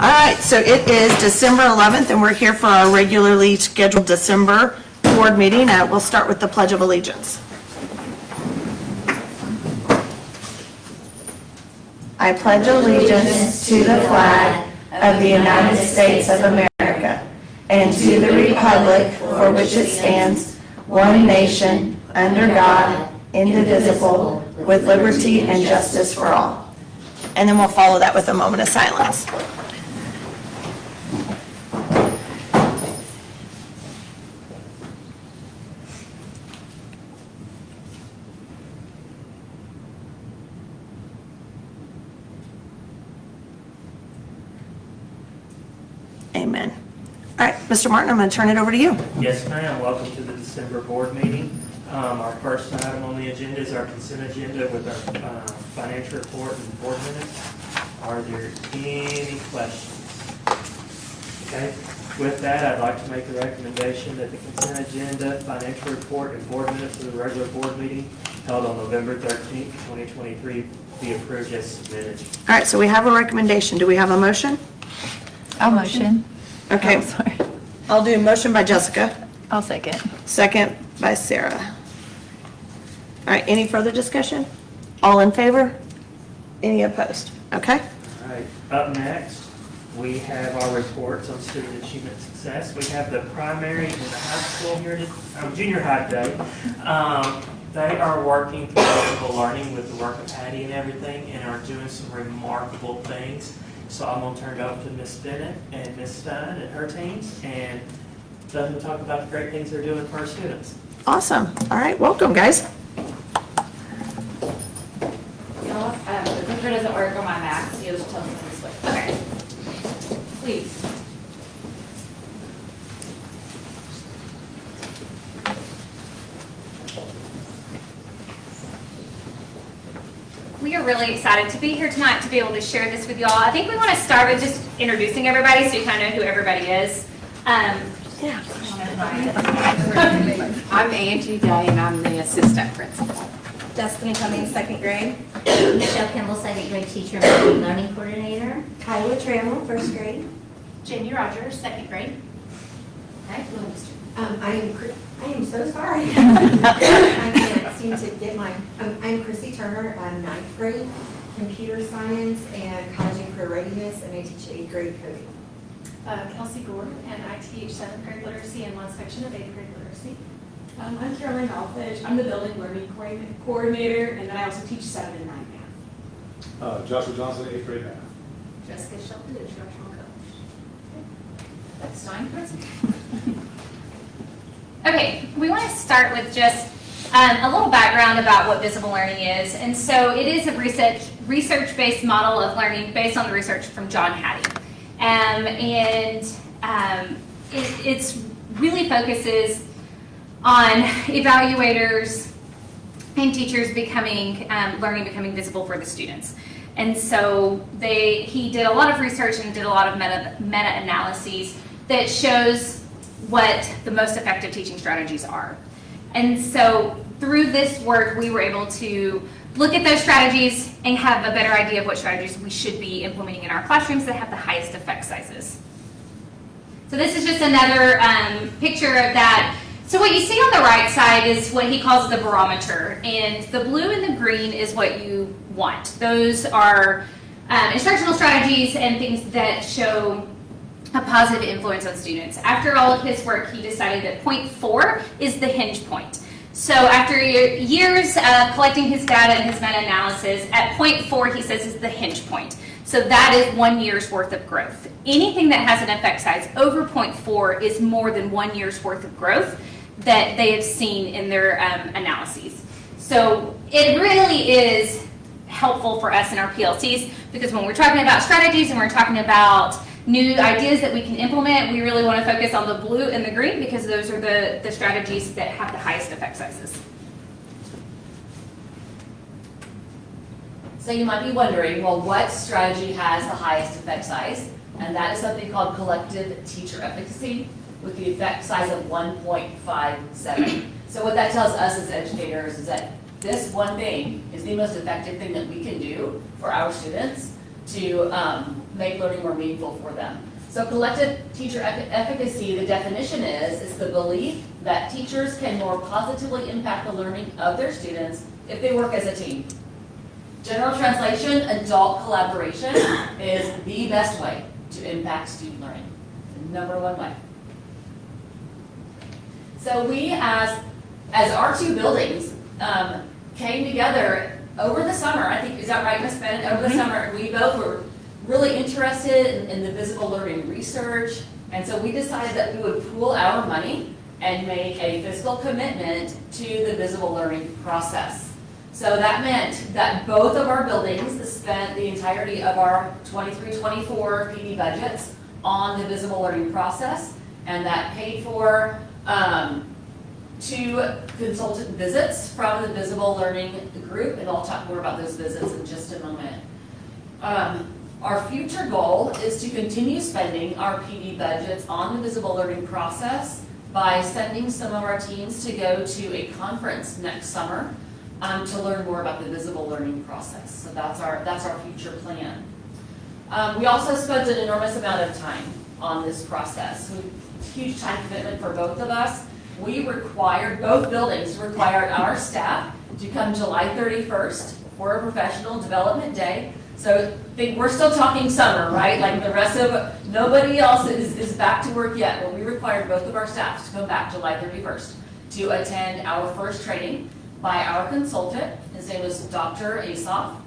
All right, so it is December 11th, and we're here for our regularly scheduled December board meeting. We'll start with the Pledge of Allegiance. I pledge allegiance to the flag of the United States of America and to the republic for which it stands, one nation, under God, indivisible, with liberty and justice for all. And then we'll follow that with a moment of silence. Amen. All right, Mr. Martin, I'm going to turn it over to you. Yes, ma'am. Welcome to the December board meeting. Our first item on the agenda is our consent agenda with our financial report and board minutes. Are there any questions? Okay. With that, I'd like to make a recommendation that the consent agenda, financial report, and board minutes of the regular board meeting held on November 13th, 2023 be approved as submitted. All right, so we have a recommendation. Do we have a motion? I'll motion. Okay. Oh, sorry. I'll do a motion by Jessica, I'll second. second by Sarah. All right, any further discussion? All in favor? Any opposed? Okay. All right. Up next, we have our reports on student achievement success. We have the primary and the high school here, junior high today. They are working through digital learning with the work of Patty and everything, and are doing some remarkable things. So I'm going to turn it over to Ms. Bennett and Ms. Stein and her teams, and let them talk about the great things they're doing for our students. Awesome. All right, welcome, guys. Y'all, the clicker doesn't work on my Mac, so you'll just tell me when to switch. Okay. Please. We are really excited to be here tonight to be able to share this with y'all. I think we want to start with just introducing everybody so you kind of know who everybody is. Yeah. I'm Angie Day, and I'm the assistant principal. Destiny Cummings, second grade. Michelle Kimball, second grade teacher and learning coordinator. Kyla Trammell, first grade. Jamie Rogers, second grade. Okay. I am so sorry. I can't seem to get my, I'm Chrissy Turner, I'm ninth grade, computer science and college and career readiness, and I teach eighth grade coding. Kelsey Gordon, and I teach 7th grade literacy and one section of 8th grade literacy. I'm Caroline Alfage. I'm the building learning coordinator, and then I also teach 7 and 9 math. Joshua Johnson, 8th grade math. Jessica Shelton, instructional coach. That's Stein, principal. Okay, we want to start with just a little background about what visible learning is. And so it is a research-based model of learning based on the research from John Hattie. It really focuses on evaluators and teachers becoming, learning becoming visible for the students. And so he did a lot of research and did a lot of meta-analyses that shows what the most effective teaching strategies are. And so through this work, we were able to look at those strategies and have a better idea of what strategies we should be implementing in our classrooms that have the highest effect sizes. So this is just another picture of that. So what you see on the right side is what he calls the barometer, and the blue and the green is what you want. Those are instructional strategies and things that show a positive influence on students. After all of his work, he decided that point 4 is the hinge point. So after years of collecting his data and his meta-analysis, at point 4 he says is the hinge point. So that is 1 year's worth of growth. Anything that has an effect size over point 4 is more than 1 year's worth of growth that they have seen in their analyses. So it really is helpful for us in our PLCs, because when we're talking about strategies and we're talking about new ideas that we can implement, we really want to focus on the blue and the green, because those are the strategies that have the highest effect sizes. So you might be wondering, well, what strategy has the highest effect size? And that is something called collective teacher efficacy, with the effect size of 1.57. So what that tells us as educators is that this one thing is the most effective thing that we can do for our students. to make learning more meaningful for them. So collective teacher efficacy, the definition is the belief that teachers can more positively impact the learning of their students if they work as a team. General translation, adult collaboration is the best way to impact student learning. The number one way. So we, as our two buildings, came together over the summer. I think, is that right, Ms. Bennett? Over the summer, we both were really interested in the visible learning research, and so we decided that we would pool our money and make a fiscal commitment to the visible learning process. So that meant that both of our buildings spent the entirety of our 23-24 PD budgets on the visible learning process, and that paid for 2 consultant visits from the visible learning group, and I'll talk more about those visits in just a moment. Our future goal is to continue spending our PD budgets on the visible learning process by sending some of our teams to go to a conference next summer to learn more about the visible learning process. So that's our future plan. We also spent an enormous amount of time on this process. Huge time commitment for both of us. Both buildings required our staff to come July 31st for a professional development day. So we're still talking summer, right? Like the rest of, nobody else is back to work yet. Well, we required both of our staffs to come back July 31st to attend our first training by our consultant. His name was Dr. Asoff.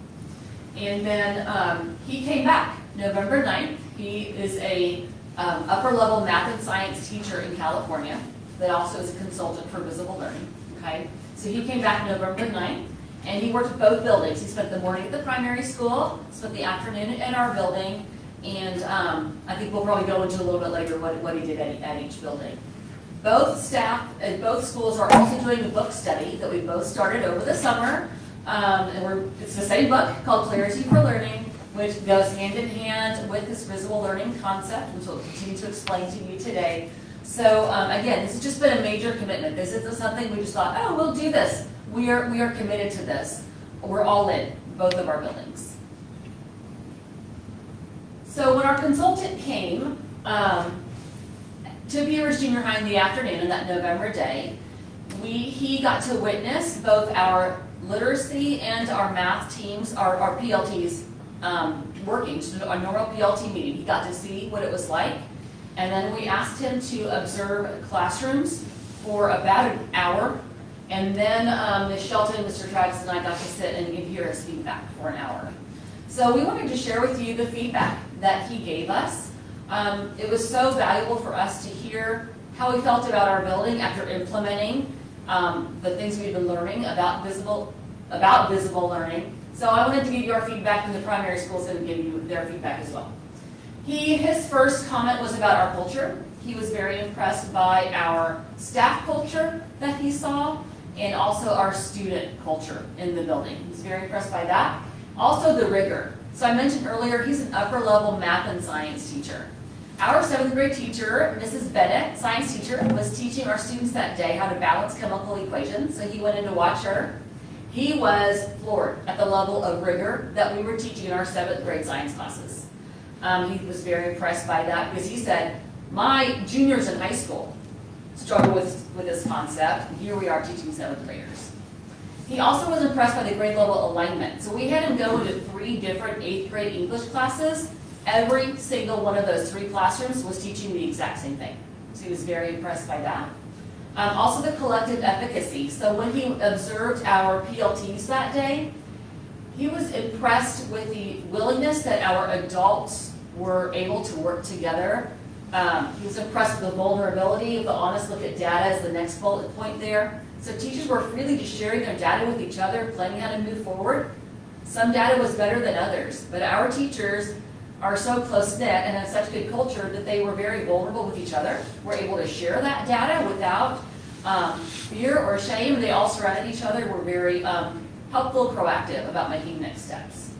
And then he came back November 9th. He is a upper level math and science teacher in California that also is a consultant for visible learning, okay? So he came back November 9th, and he worked at both buildings. He spent the morning at the primary school, spent the afternoon at our building, and I think we'll probably go into a little bit later what he did at each building. Both staff at both schools are also doing a book study that we both started over the summer, it's the same book called Clarity for Learning, which goes hand in hand with this visible learning concept, which we'll continue to explain to you today. So again, this has just been a major commitment. This isn't something we just thought, oh, we'll do this. We are committed to this. We're all in, both of our buildings. So when our consultant came to Beavers Junior High in the afternoon on that November day, he got to witness both our literacy and our math teams, our PLTs working, just a normal PLT meeting. He got to see what it was like. And then we asked him to observe classrooms for about an hour. And then Ms. Shelton, Mr. Travis, and I got to sit and hear his feedback for an hour. So we wanted to share with you the feedback that he gave us. It was so valuable for us to hear how he felt about our building after implementing the things we've been learning about visible learning. So I wanted to give you our feedback from the primary schools and give you their feedback as well. His first comment was about our culture. He was very impressed by our staff culture that he saw and also our student culture in the building. He was very impressed by that. Also the rigor. So I mentioned earlier, he's an upper level math and science teacher. Our 7th grade teacher, Mrs. Bennett, science teacher, was teaching our students that day how to balance chemical equations. So he went in to watch her. He was floored at the level of rigor that we were teaching in our 7th grade science classes. He was very impressed by that because he said, my juniors in high school struggle with this concept, and here we are teaching 7th graders. He also was impressed by the grade level alignment. So we had him go into 3 different 8th grade English classes. Every single one of those 3 classrooms was teaching the exact same thing. So he was very impressed by that. Also the collective efficacy. So when he observed our PLTs that day, he was impressed with the willingness that our adults were able to work together. He was impressed with the vulnerability of the honest look at data as the next bullet point there. So teachers were freely just sharing their data with each other, planning how to move forward. Some data was better than others, but our teachers are so close-knit and have such good culture that they were very vulnerable with each other, were able to share that data without fear or shame. They all surrounded each other, were very helpful, proactive about making next steps.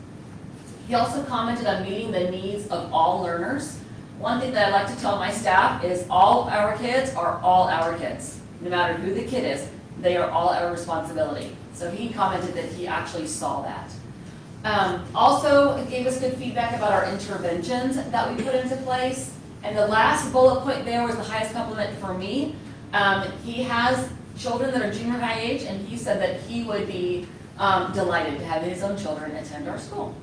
He also commented on meeting the needs of all learners. One thing that I like to tell my staff is all our kids are all our kids. No matter who the kid is, they are all our responsibility. So he commented that he actually saw that. Also gave us good feedback about our interventions that we put into place. And the last bullet point there was the highest compliment for me. He has children that are junior high age, and he said that he would be delighted to have his own children attend our school.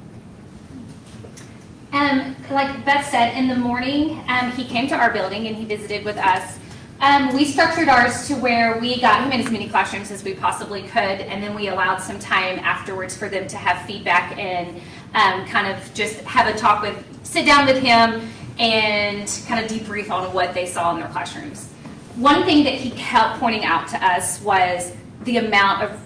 Like Beth said, in the morning, he came to our building and he visited with us. We structured ours to where we got him in as many classrooms as we possibly could, and then we allowed some time afterwards for them to have feedback and kind of just have a talk with, sit down with him and kind of debrief on what they saw in their classrooms. One thing that he kept pointing out to us was the amount of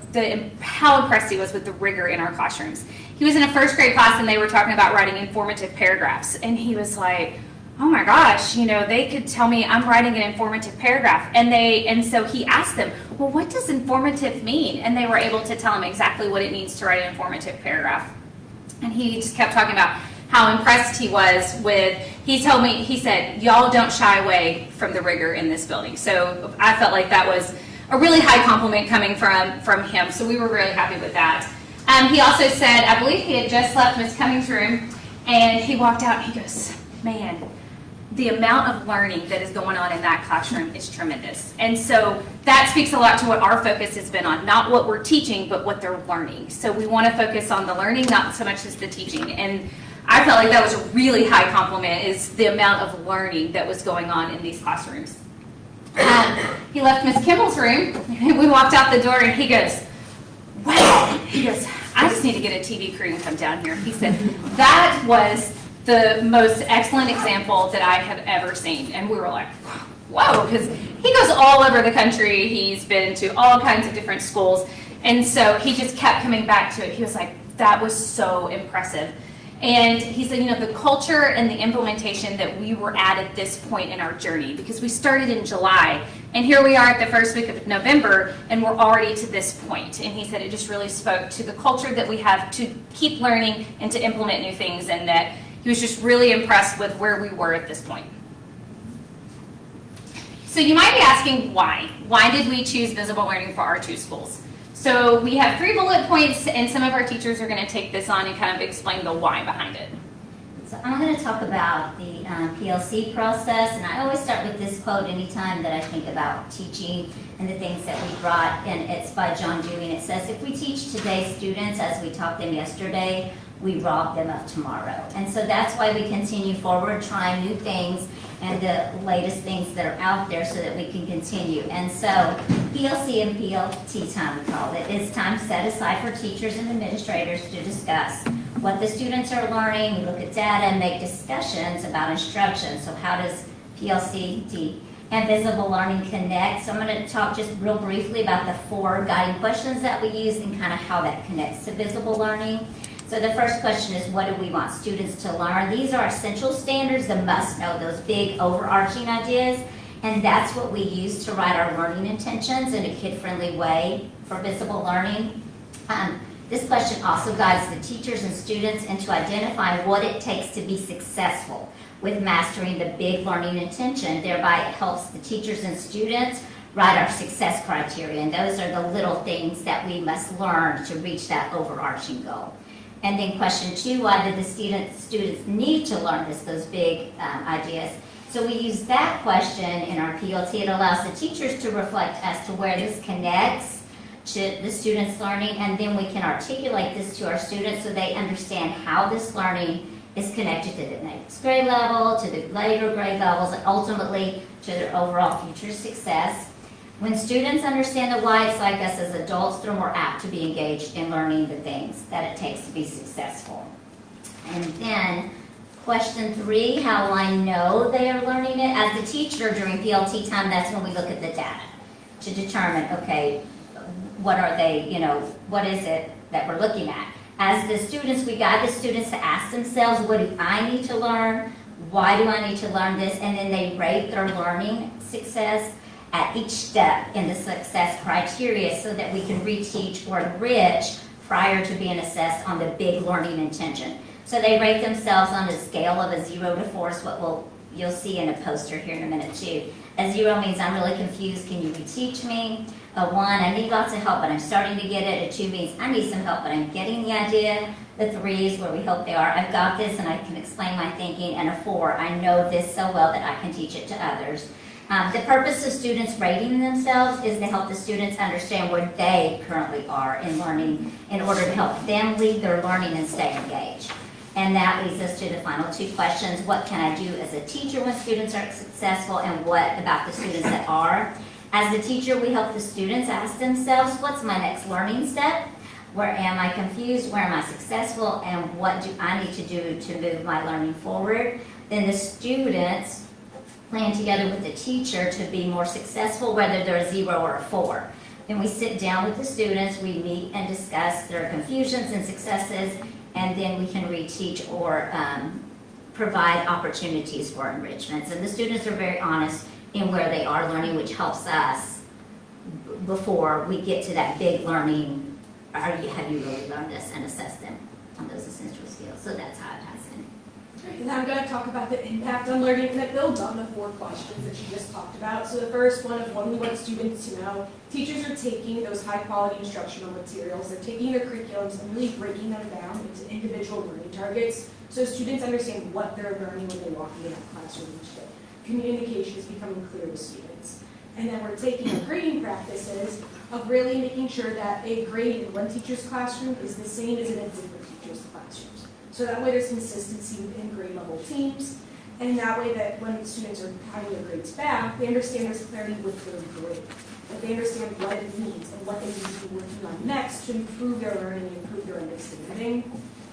how impressed he was with the rigor in our classrooms. He was in a first grade class and they were talking about writing informative paragraphs, and he was like, oh my gosh, they could tell me I'm writing an informative paragraph. And so he asked them, well, what does informative mean? And they were able to tell him exactly what it means to write an informative paragraph. And he just kept talking about how impressed he was with, he said, y'all don't shy away from the rigor in this building. So I felt like that was a really high compliment coming from him. So we were really happy with that. He also said, I believe he had just left Miss Cummings' room, and he walked out and he goes, man, the amount of learning that is going on in that classroom is tremendous. And so that speaks a lot to what our focus has been on, not what we're teaching, but what they're learning. So we want to focus on the learning, not so much as the teaching. And I felt like that was a really high compliment, is the amount of learning that was going on in these classrooms. He left Miss Kimball's room, and we walked out the door, and he goes, wow. He goes, I just need to get a TV crew and come down here. He said, that was the most excellent example that I have ever seen. And we were like, whoa, because he goes all over the country. He's been to all kinds of different schools. And so he just kept coming back to it. He was like, that was so impressive. And he said, the culture and the implementation that we were at this point in our journey, because we started in July, and here we are at the first week of November, and we're already to this point. And he said it just really spoke to the culture that we have to keep learning and to implement new things, and that he was just really impressed with where we were at this point. So you might be asking why? Why did we choose Visible Learning for our two schools? So we have 3 bullet points, and some of our teachers are going to take this on and kind of explain the why behind it. So I'm going to talk about the PLC process, and I always start with this quote anytime that I think about teaching and the things that we brought, and it's by John Dewey, and it says, if we teach today's students as we taught them yesterday, we rob them of tomorrow. And so that's why we continue forward, trying new things and the latest things that are out there so that we can continue. And so PLC and PLT time, we call it, is time set aside for teachers and administrators to discuss what the students are learning. We look at data and make discussions about instruction. So how does PLC and Visible Learning connect? So I'm going to talk just real briefly about the 4 guiding questions that we use and kind of how that connects to Visible Learning. So the first question is, what do we want students to learn? These are essential standards, the must-know, those big overarching ideas, and that's what we use to write our learning intentions in a kid-friendly way for Visible Learning. This question also guides the teachers and students into identifying what it takes to be successful with mastering the big learning intention. Thereby, it helps the teachers and students write our success criteria, and those are the little things that we must learn to reach that overarching goal. And then question 2, why do the students need to learn those big ideas? So we use that question in our PLT. It allows the teachers to reflect as to where this connects to the students' learning, and then we can articulate this to our students so they understand how this learning is connected to the next grade level, to the later grade levels, and ultimately to their overall future success. When students understand the why, it's like us as adults, they're more apt to be engaged in learning the things that it takes to be successful. And then question 3, how will I know they are learning it? As the teacher during PLT time, that's when we look at the data to determine, okay, what are they, what is it that we're looking at? As the students, we guide the students to ask themselves, what do I need to learn? Why do I need to learn this? And then they rate their learning success at each step in the success criteria so that we can reteach or enrich prior to being assessed on the big learning intention. So they rate themselves on a scale of a 0 to 4 is what we'll you'll see in a poster here in a minute too. A 0 means I'm really confused, can you reteach me? A 1, I need lots of help, but I'm starting to get it. A 2 means I need some help, but I'm getting the idea. The 3 is where we hope they are, I've got this and I can explain my thinking. And a 4, I know this so well that I can teach it to others. The purpose of students rating themselves is to help the students understand where they currently are in learning in order to help them lead their learning and stay engaged. And that leads us to the final 2 questions. What can I do as a teacher when students are successful, and what about the students that are? As a teacher, we help the students ask themselves, what's my next learning step? Where am I confused? Where am I successful? And what do I need to do to move my learning forward? Then the students plan together with the teacher to be more successful, whether they're a 0 or a 4. Then we sit down with the students, we meet and discuss their confusions and successes, and then we can reteach or provide opportunities for enrichments. And the students are very honest in where they are learning, which helps us before we get to that big learning. Have you really learned this, and assess them on those essential skills. So that's how it has been. And now I'm going to talk about the impact on learning, and it builds on the 4 questions that you just talked about. So the first one is what we want students to know. Teachers are taking those high-quality instructional materials, they're taking their curriculums and really breaking them down into individual learning targets so students understand what they're learning when they walk into that classroom each day. Communication is becoming clear to students. And then we're taking our grading practices of really making sure that a grade in one teacher's classroom is the same as in a different teacher's classrooms. So that way there's consistency within grade level teams, and that way that when students are having their grades back, they understand there's clarity with their grade. That they understand what it means and what they need to be working on next to improve their learning and improve their understanding.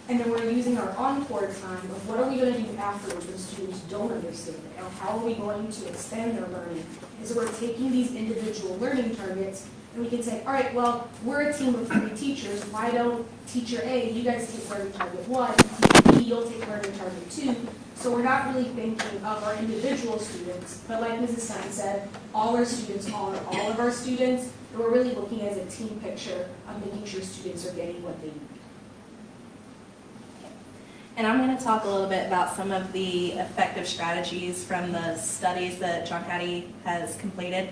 And then we're using our encore time of what are we going to do afterwards when students don't understand it, or how are we going to expand their learning. And so we're taking these individual learning targets, and we can say, all right, well, we're a team of 3 teachers. Why don't teacher A, you guys take learning target 1, and teacher B, you'll take learning target 2. So we're not really thinking of our individual students, but like Mrs. Stein said, all our students honor all of our students, and we're really looking as a team picture of making sure students are getting what they need. And I'm going to talk a little bit about some of the effective strategies from the studies that John Hattie has completed.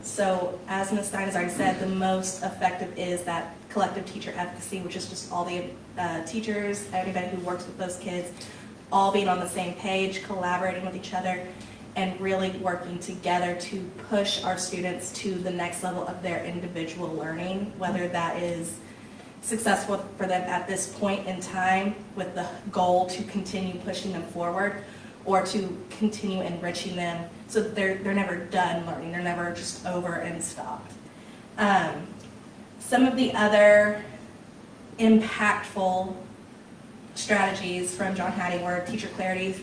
So as Ms. Stein has already said, the most effective is that collective teacher efficacy, which is just all the teachers, anybody who works with those kids, all being on the same page, collaborating with each other, and really working together to push our students to the next level of their individual learning, whether that is successful for them at this point in time with the goal to continue pushing them forward, or to continue enriching them so that they're never done learning, they're never just over and stopped. Some of the other impactful strategies from John Hattie were teacher clarity,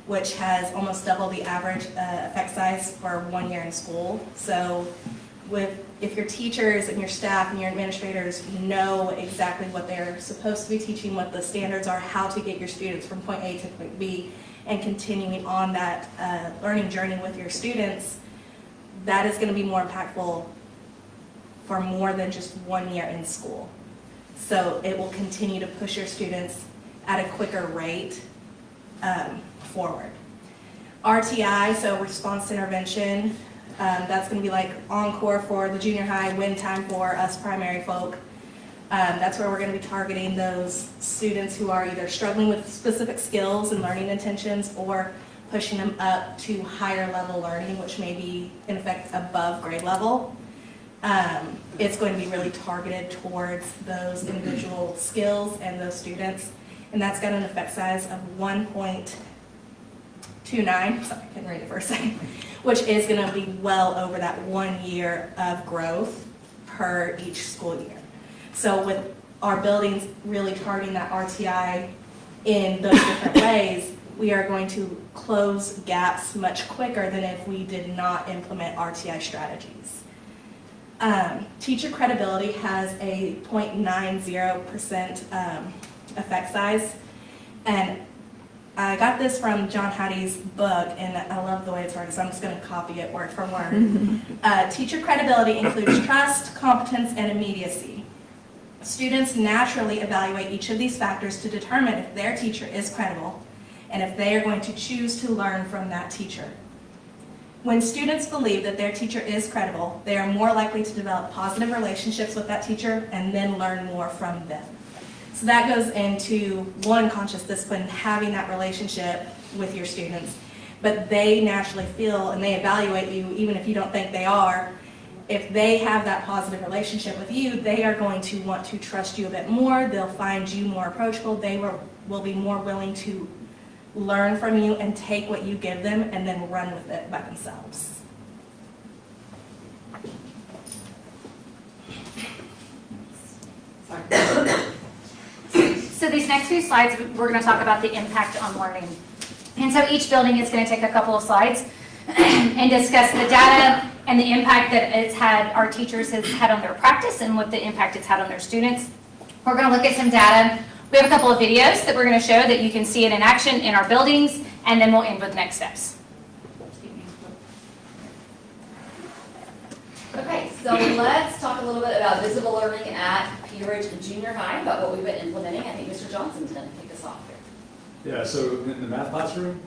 which has almost double the average effect size for 1 year in school. So if your teachers and your staff and your administrators know exactly what they're supposed to be teaching, what the standards are, how to get your students from point A to point B, and continuing on that learning journey with your students, that is going to be more impactful for more than just 1 year in school. So it will continue to push your students at a quicker rate forward. RTI, so response to intervention, that's going to be like encore for the junior high, win time for us primary folk. That's where we're going to be targeting those students who are either struggling with specific skills and learning intentions, or pushing them up to higher level learning, which may be in effect above grade level. It's going to be really targeted towards those individual skills and those students, and that's got an effect size of 1.29, sorry, I couldn't read it for a second, which is going to be well over that 1 year of growth per each school year. So with our buildings really targeting that RTI in those different ways, we are going to close gaps much quicker than if we did not implement RTI strategies. Teacher credibility has a 0.90% effect size, and I got this from John Hattie's book, and I love the way it's worded, so I'm just going to copy it word for word. Teacher credibility includes trust, competence, and immediacy. Students naturally evaluate each of these factors to determine if their teacher is credible, and if they are going to choose to learn from that teacher. When students believe that their teacher is credible, they are more likely to develop positive relationships with that teacher and then learn more from them. So that goes into, one, conscious discipline, having that relationship with your students, but they naturally feel and they evaluate you, even if you don't think they are. If they have that positive relationship with you, they are going to want to trust you a bit more. They'll find you more approachable. They will be more willing to learn from you and take what you give them and then run with it by themselves. So these next few slides, we're going to talk about the impact on learning. And so each building is going to take a couple of slides and discuss the data and the impact that it's had, our teachers has had on their practice and what the impact it's had on their students. We're going to look at some data. We have a couple of videos that we're going to show that you can see it in action in our buildings, and then we'll end with next steps. Okay, so let's talk a little bit about visible learning at Peter Ridge Junior High, about what we've been implementing. I think Mr. Johnson's going to kick us off here. Yeah, so in the math classroom,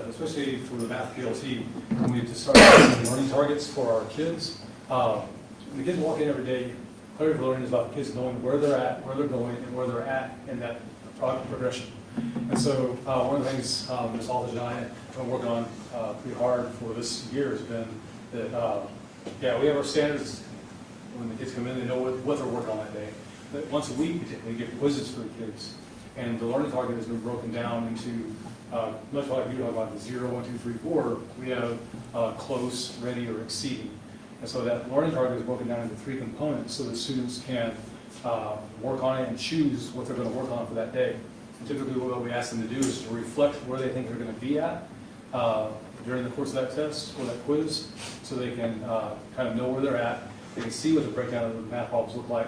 especially for the math PLT, when we just started setting learning targets for our kids, when the kids walk in every day, clarity for learning is about the kids knowing where they're at, where they're going, and where they're at in that progression. And so one of the things Ms. Aldridge and I have been working on pretty hard for this year has been that, we have our standards. When the kids come in, they know what they're working on that day. But once a week, we give quizzes for the kids. And the learning target has been broken down into, much like you talk about the 0, 1, 2, 3, 4, we have close, ready, or exceeding. And so that learning target is broken down into 3 components so that students can work on it and choose what they're going to work on for that day. And typically what we ask them to do is to reflect where they think they're going to be at during the course of that test or that quiz, so they can kind of know where they're at. They can see what the breakdown of the math problems look like,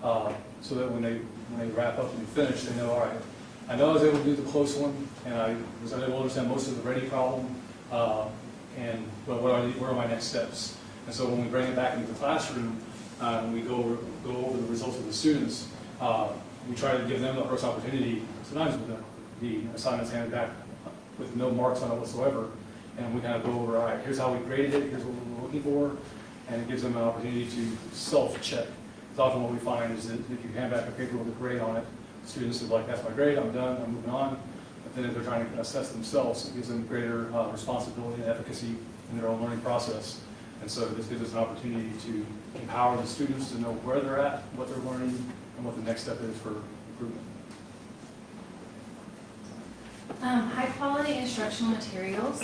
so that when they wrap up and finish, they know, all right, I know I was able to do the close one, and I was able to understand most of the ready problem, but what are my next steps? And so when we bring it back into the classroom, and we go over the results of the students, we try to give them the first opportunity, sometimes with the assignments handed back with no marks on it whatsoever, and we kind of go over, all right, here's how we graded it, here's what we were looking for, and it gives them an opportunity to self-check. It's often what we find is that if you hand back a paper with a grade on it, students are like, that's my grade, I'm done, I'm moving on. But then if they're trying to assess themselves, it gives them greater responsibility and efficacy in their own learning process. And so this gives us an opportunity to empower the students to know where they're at, what they're learning, and what the next step is for improvement. High quality instructional materials,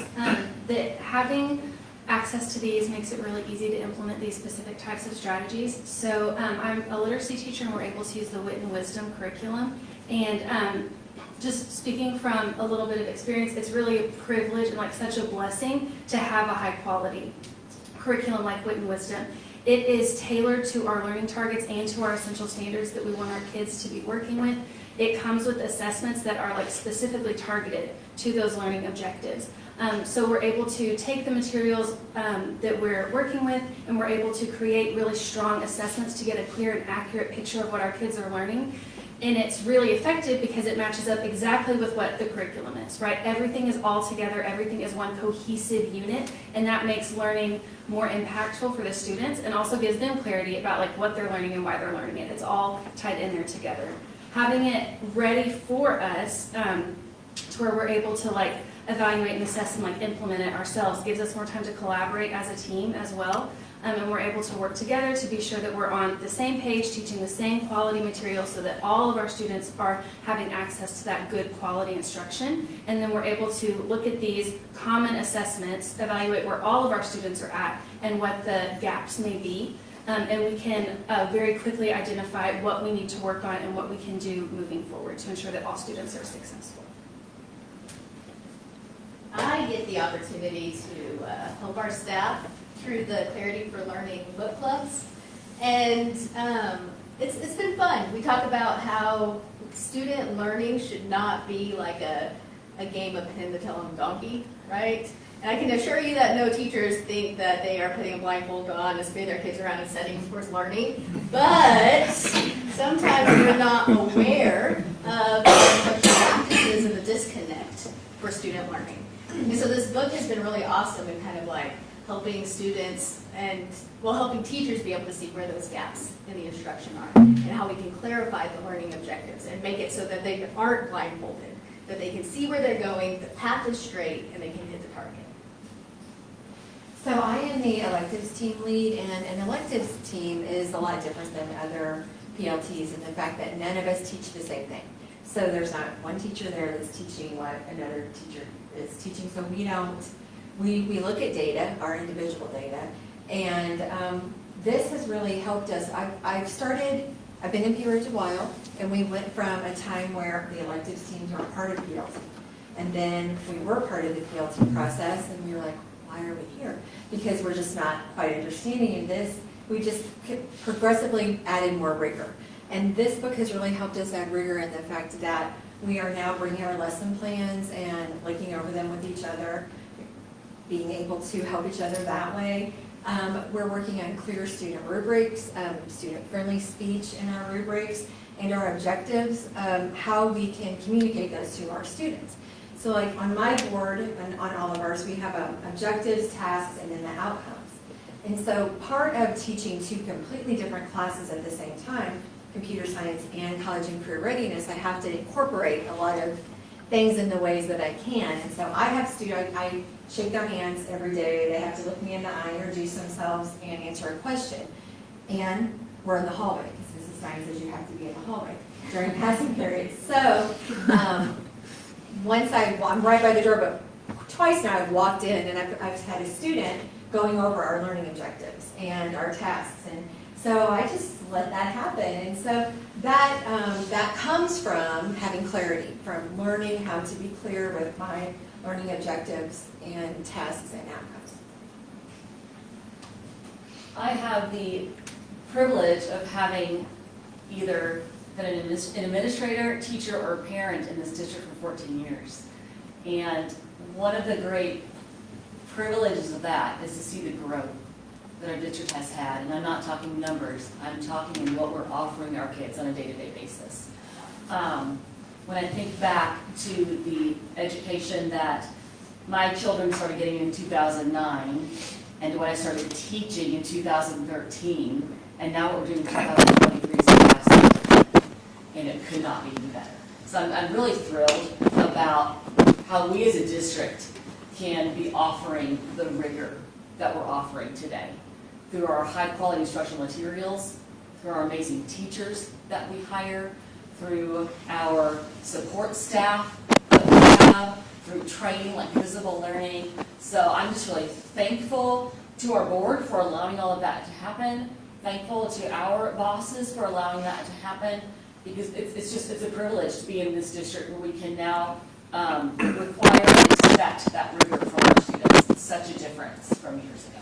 that having access to these makes it really easy to implement these specific types of strategies. So I'm a literacy teacher and we're able to use the Wit and Wisdom curriculum. And just speaking from a little bit of experience, it's really a privilege and like such a blessing to have a high quality curriculum like Wit and Wisdom. It is tailored to our learning targets and to our essential standards that we want our kids to be working with. It comes with assessments that are like specifically targeted to those learning objectives. So we're able to take the materials that we're working with and we're able to create really strong assessments to get a clear and accurate picture of what our kids are learning. And it's really effective because it matches up exactly with what the curriculum is, right? Everything is all together, everything is one cohesive unit, and that makes learning more impactful for the students and also gives them clarity about like what they're learning and why they're learning it. It's all tied in there together. Having it ready for us to where we're able to like evaluate and assess and like implement it ourselves gives us more time to collaborate as a team as well. And we're able to work together to be sure that we're on the same page, teaching the same quality materials so that all of our students are having access to that good quality instruction. And then we're able to look at these common assessments, evaluate where all of our students are at and what the gaps may be. And we can very quickly identify what we need to work on and what we can do moving forward to ensure that all students are successful. I get the opportunity to help our staff through the Clarity for Learning book clubs, and it's been fun. We talk about how student learning should not be like a game of pin the tail on donkey, right? And I can assure you that no teachers think that they are putting a blindfold on and spinning their kids around and setting towards learning, but sometimes we're not aware of the practices and the discipline for student learning. And so this book has been really awesome in kind of like helping students and, well, helping teachers be able to see where those gaps in the instruction are and how we can clarify the learning objectives and make it so that they aren't blindfolded, that they can see where they're going, the path is straight, and they can hit the target. So I am the electives team lead, and an electives team is a lot different than other PLTs in the fact that none of us teach the same thing. So there's not one teacher there that's teaching what another teacher is teaching. So we look at data, our individual data, and this has really helped us. I've been in Pea Ridge a while, and we went from a time where the electives teams were part of PLT. And then we were part of the PLT process, and we were like, why are we here? Because we're just not quite understanding in this. We just progressively added more rigor. And this book has really helped us add rigor in the fact that we are now bringing our lesson plans and looking over them with each other, being able to help each other that way. We're working on clear student rubrics, student-friendly speech in our rubrics, and our objectives, how we can communicate those to our students. So like on my board and on all of ours, we have objectives, tasks, and then the outcomes. And so part of teaching two completely different classes at the same time, computer science and college and career readiness, I have to incorporate a lot of things in the ways that I can. And so I have students, I shake their hands every day. They have to look me in the eye, introduce themselves, and answer a question. And we're in the hallway, because this is science, says you have to be in the hallway during passing periods. So I'm right by the door, but twice now I've walked in and I've had a student going over our learning objectives and our tasks. And so I just let that happen. And so that comes from having clarity, from learning how to be clear with my learning objectives and tasks and outcomes. I have the privilege of having either been an administrator, teacher, or parent in this district for 14 years. And one of the great privileges of that is to see the growth that our district has had. And I'm not talking numbers, I'm talking in what we're offering our kids on a day-to-day basis. When I think back to the education that my children started getting in 2009, and when I started teaching in 2013, and now what we're doing in 2023 is fantastic, and it could not be any better. So I'm really thrilled about how we as a district can be offering the rigor that we're offering today through our high-quality instructional materials, through our amazing teachers that we hire, through our support staff that we have, through training like Visible Learning. So I'm just really thankful to our board for allowing all of that to happen, thankful to our bosses for allowing that to happen, because it's a privilege to be in this district where we can now require and expect that rigor from our students. It's such a difference from years ago.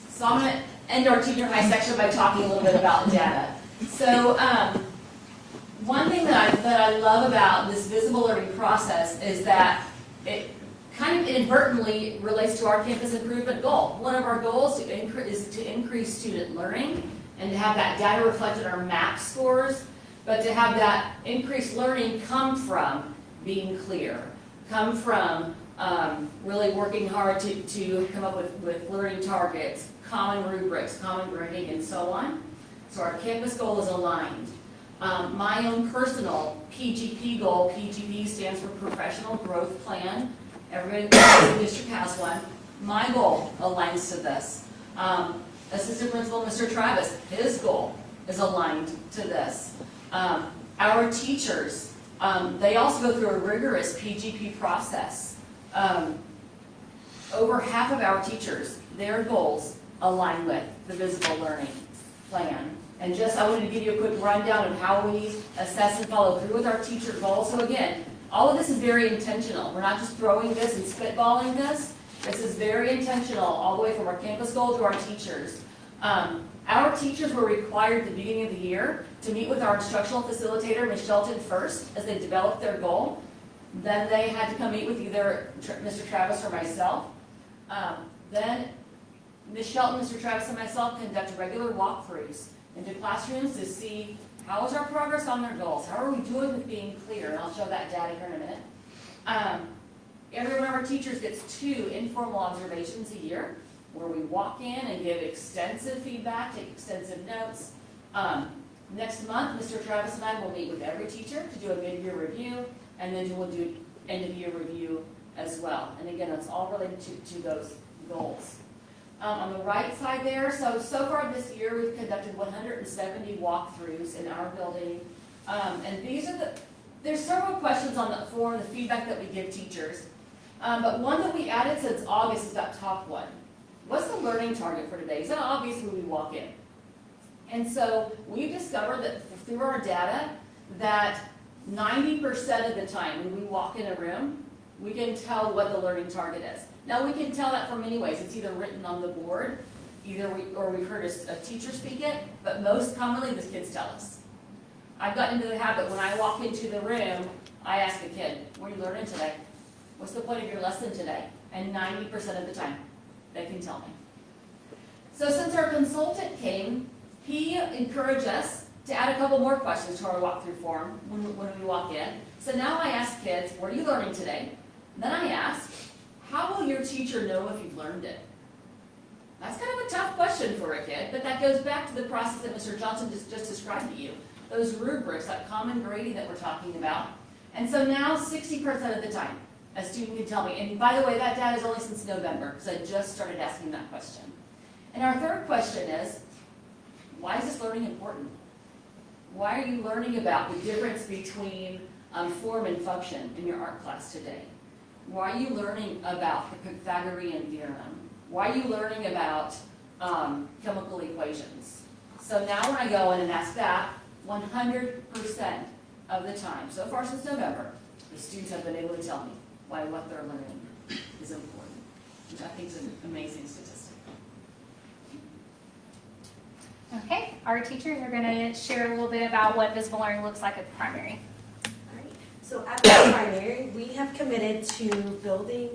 So I'm going to end our junior high section by talking a little bit about data. So one thing that I love about this visible learning process is that it kind of inadvertently relates to our campus improvement goal. One of our goals is to increase student learning and to have that data reflected in our MAP scores, but to have that increased learning come from being clear, come from really working hard to come up with learning targets, common rubrics, common grading, and so on. So our campus goal is aligned. My own personal PGP goal, PGP stands for Professional Growth Plan. Everybody in the district has one. My goal aligns to this. Assistant Principal Mr. Travis, his goal is aligned to this. Our teachers, they also go through a rigorous PGP process. Over half of our teachers, their goals align with the Visible Learning Plan. And I wanted to give you a quick rundown of how we assess and follow through with our teacher goals. So again, all of this is very intentional. We're not just throwing this and spitballing this. This is very intentional all the way from our campus goal to our teachers. Our teachers were required at the beginning of the year to meet with our instructional facilitator, Ms. Shelton, first as they developed their goal. Then they had to come meet with either Mr. Travis or myself. Then Ms. Shelton, Mr. Travis, and myself conduct regular walkthroughs into classrooms to see How is our progress on their goals? How are we doing with being clear? And I'll show that data here in a minute. Every one of our teachers gets 2 informal observations a year where we walk in and give extensive feedback, take extensive notes. Next month, Mr. Travis and I will meet with every teacher to do a mid-year review, and then we'll do end-of-year review as well. And again, it's all related to those goals. On the right side there, so far this year, we've conducted 170 walkthroughs in our building. And there's several questions on the form, the feedback that we give teachers. But one that we added since August is that top one. What's the learning target for today? Is that obvious when we walk in? And so we've discovered that through our data that 90% of the time when we walk in a room, we can tell what the learning target is. Now we can tell that from many ways. It's either written on the board, or we've heard a teacher speak it, but most commonly the kids tell us. I've gotten into the habit when I walk into the room, I ask a kid, what are you learning today? What's the point of your lesson today? And 90% of the time, they can tell me. So since our consultant came, he encouraged us to add a couple more questions to our walkthrough form when we walk in. So now I ask kids, what are you learning today? Then I ask, how will your teacher know if you've learned it? That's kind of a tough question for a kid, but that goes back to the process that Mr. Johnson just described to you. Those rubrics, that common grading that we're talking about. And so now 60% of the time, a student can tell me, and by the way, that data is only since November, because I just started asking that question. And our third question is, why is this learning important? Why are you learning about the difference between form and function in your art class today? Why are you learning about the Pythagorean theorem? Why are you learning about chemical equations? So now when I go in and ask that, 100% of the time, so far since November, the students have been able to tell me why what they're learning is important, which I think is an amazing statistic. Okay, our teachers are going to share a little bit about what visible learning looks like at the primary. Alright, so at the primary, we have committed to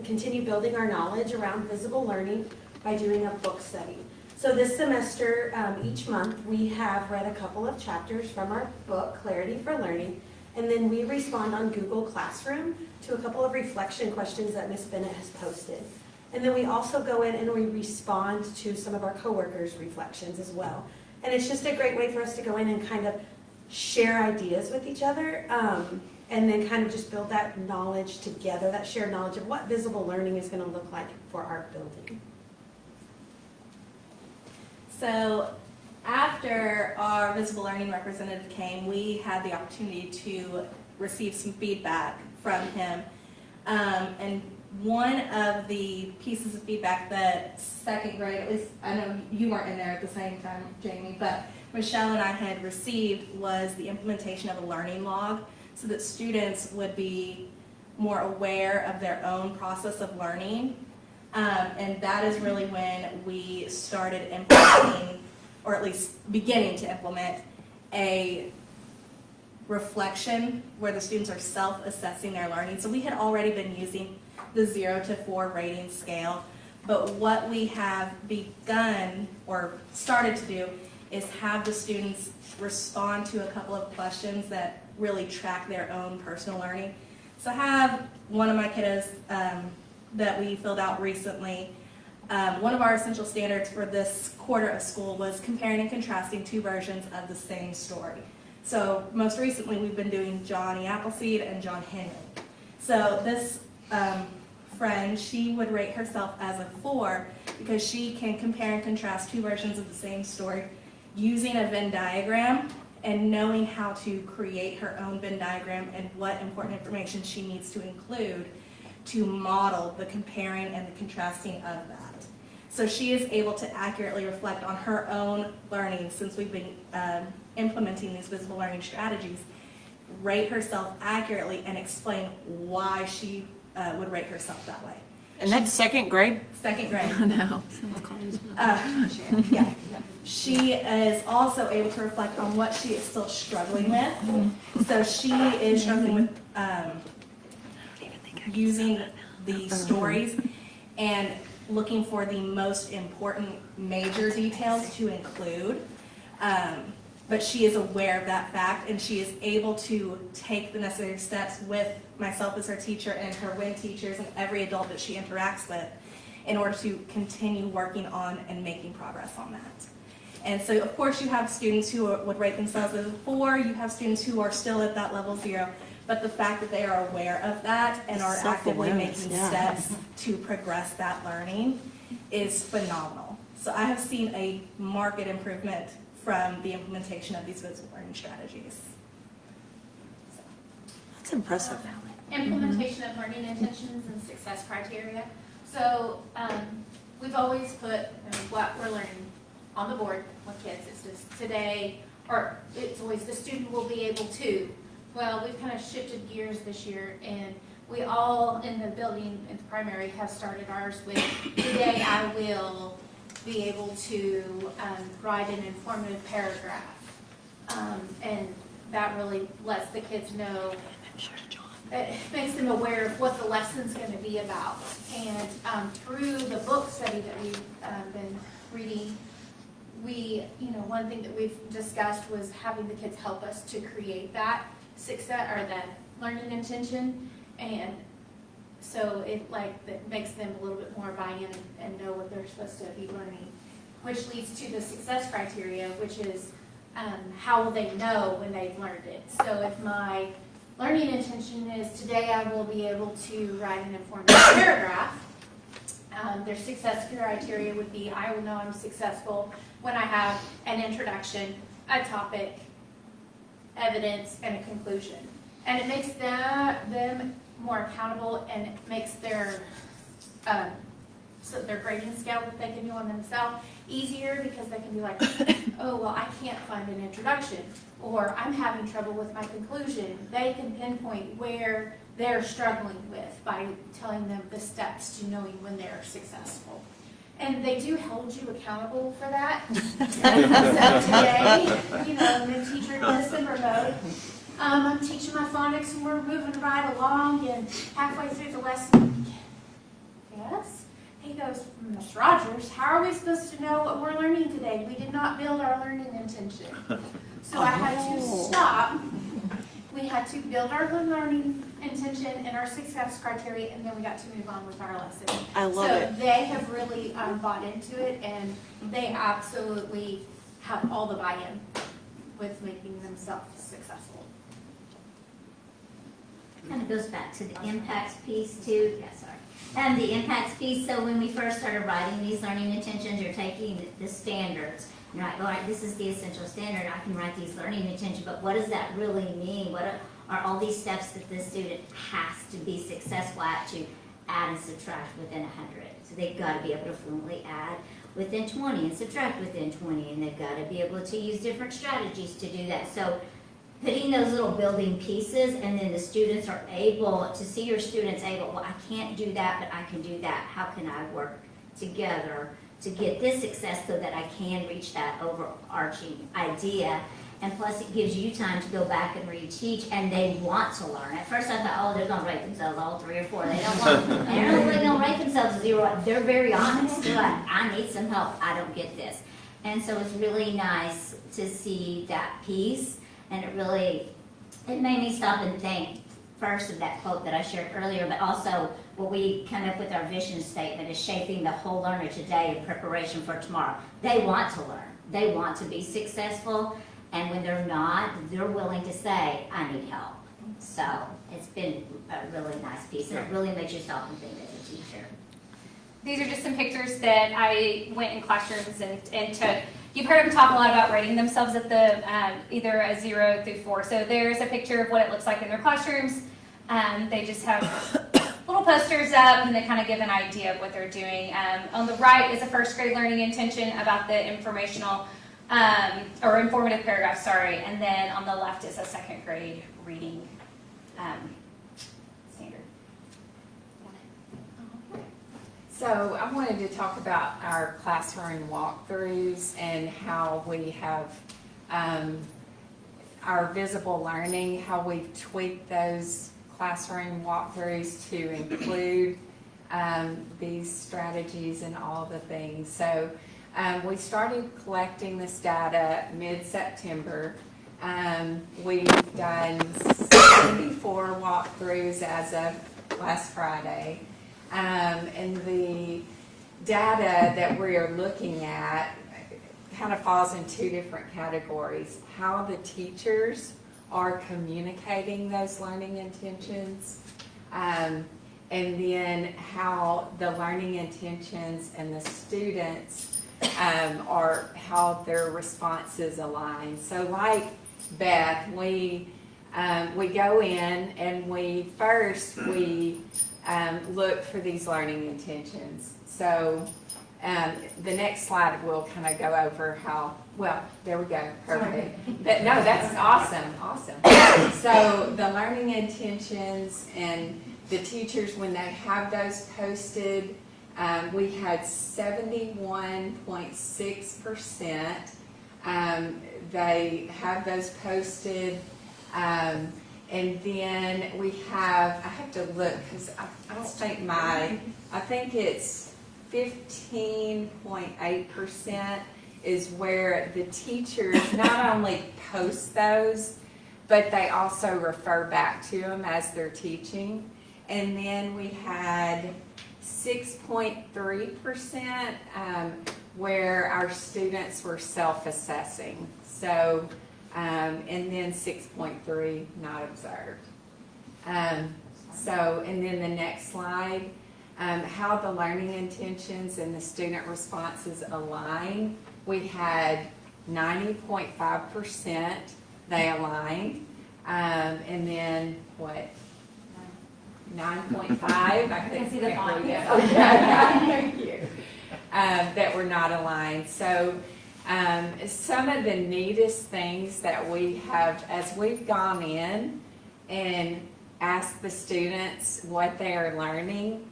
continue building our knowledge around visible learning by doing a book study. So this semester, each month, we have read a couple of chapters from our book, Clarity for Learning, and then we respond on Google Classroom to a couple of reflection questions that Ms. Bennett has posted. And then we also go in and we respond to some of our coworkers' reflections as well. And it's just a great way for us to go in and kind of share ideas with each other, and then kind of just build that knowledge together, that shared knowledge of what visible learning is going to look like for our building. So after our visible learning representative came, we had the opportunity to receive some feedback from him. And one of the pieces of feedback that second grade, at least I know you weren't in there at the same time, Jamie, but Michelle and I had received was the implementation of a learning log so that students would be more aware of their own process of learning. And that is really when we started implementing, or at least beginning to implement, a reflection where the students are self-assessing their learning. So we had already been using the 0 to 4 rating scale, but what we have begun or started to do is have the students respond to a couple of questions that really track their own personal learning. So I have one of my kiddos that we filled out recently. One of our essential standards for this quarter of school was comparing and contrasting 2 versions of the same story. So most recently we've been doing Johnny Appleseed and John Henry. So this friend, she would rate herself as a 4 because she can compare and contrast 2 versions of the same story using a Venn diagram and knowing how to create her own Venn diagram and what important information she needs to include to model the comparing and the contrasting of that. So she is able to accurately reflect on her own learning since we've been implementing these visible learning strategies, rate herself accurately and explain why she would rate herself that way. And that's second grade? Second grade. No. Yeah. She is also able to reflect on what she is still struggling with. So she is struggling with using the stories and looking for the most important major details to include. but she is aware of that fact, and she is able to take the necessary steps with myself as her teacher and her WIN teachers and every adult that she interacts with in order to continue working on and making progress on that. And so, of course, you have students who would rate themselves as a 4, you have students who are still at that level 0, but the fact that they are aware of that and are actively making steps to progress that learning is phenomenal. So I have seen a marked improvement from the implementation of these visible learning strategies. That's impressive. Implementation of learning intentions and success criteria. So we've always put what we're learning on the board with kids. It's just today, or it's always the student will be able to. Well, we've kind of shifted gears this year, and we all in the building in the primary have started ours with today I will be able to write an informative paragraph. And that really lets the kids know, it makes them aware of what the lesson's going to be about. And through the book study that we've been reading, one thing that we've discussed was having the kids help us to create that success or that learning intention. And so that makes them a little bit more buy-in and know what they're supposed to be learning, which leads to the success criteria, which is how will they know when they've learned it. So if my learning intention is today I will be able to write an informative paragraph, their success criteria would be I will know I'm successful when I have an introduction, a topic, evidence, and a conclusion. And it makes them more accountable, and it makes their grading scale that they can do on themselves easier, because they can be like, oh, well, I can't find an introduction, or I'm having trouble with my conclusion. They can pinpoint where they're struggling with by telling them the steps to knowing when they're successful. And they do hold you accountable for that. So today, I'm in teacher December mode. I'm teaching my phonics and we're moving right along, and halfway through the lesson, yes? He goes, Ms. Rogers, how are we supposed to know what we're learning today? We did not build our learning intention. So I had to stop. We had to build our learning intention and our success criteria, and then we got to move on with our lesson. I love it. So they have really bought into it, and they absolutely have all the buy-in with making themselves successful. Kind of goes back to the impacts piece too. Yeah, sorry. And the impacts piece, so when we first started writing these learning intentions, you're taking the standards. You're like, all right, this is the essential standard. I can write these learning intentions, but what does that really mean? What are all these steps that the student has to be successful at to add and subtract within 100? So they've got to be able to fluently add within 20 and subtract within 20, and they've got to be able to use different strategies to do that. So putting those little building pieces, and then the students are able to see your students able, well, I can't do that, but I can do that. How can I work together to get this success so that I can reach that overarching idea? And plus it gives you time to go back and reteach, and they want to learn. At first I thought, oh, they're gonna rate themselves all 3 or 4. They don't want, they're not really gonna rate themselves a 0. They're very honest. They're like, I need some help. I don't get this. And so it's really nice to see that piece. And it made me stop and think first of that quote that I shared earlier, but also what we come up with our vision statement is shaping the whole learner today in preparation for tomorrow. They want to learn. They want to be successful. And when they're not, they're willing to say, I need help. So it's been a really nice piece, and it really makes you stop and think as a teacher. These are just some pictures that I went in classrooms and took. You've heard them talk a lot about rating themselves at the either a 0 through 4. So there's a picture of what it looks like in their classrooms. They just have little posters up, and they kind of give an idea of what they're doing. On the right is a first grade learning intention about the informational or informative paragraph, sorry. And then on the left is a second grade reading standard. So I wanted to talk about our classroom walkthroughs and how we have our visible learning, how we've tweaked those classroom walkthroughs to include these strategies and all the things. So We started collecting this data mid-September. We've done 74 walkthroughs as of last Friday. And the data that we are looking at kind of falls in two different categories. How the teachers are communicating those learning intentions, and then how the learning intentions and the students are, how their responses align. So like Beth, we go in and we look for these learning intentions. So the next slide will kind of go over how, well, there we go, perfect. But no, that's awesome. So the learning intentions and the teachers, when they have those posted, we had 71.6%. They have those posted. And then we have, I have to look because I don't think I think it's 15.8% is where the teachers not only post those, but they also refer back to them as they're teaching. And then we had 6.3% where our students were self-assessing. So, and then 6.3 not observed. So, and then the next slide, how the learning intentions and the student responses align. We had 90.5% they aligned, and then what? 9.5. I can see the font. Thank you. That were not aligned. So some of the neatest things that we have, as we've gone in and asked the students what they are learning,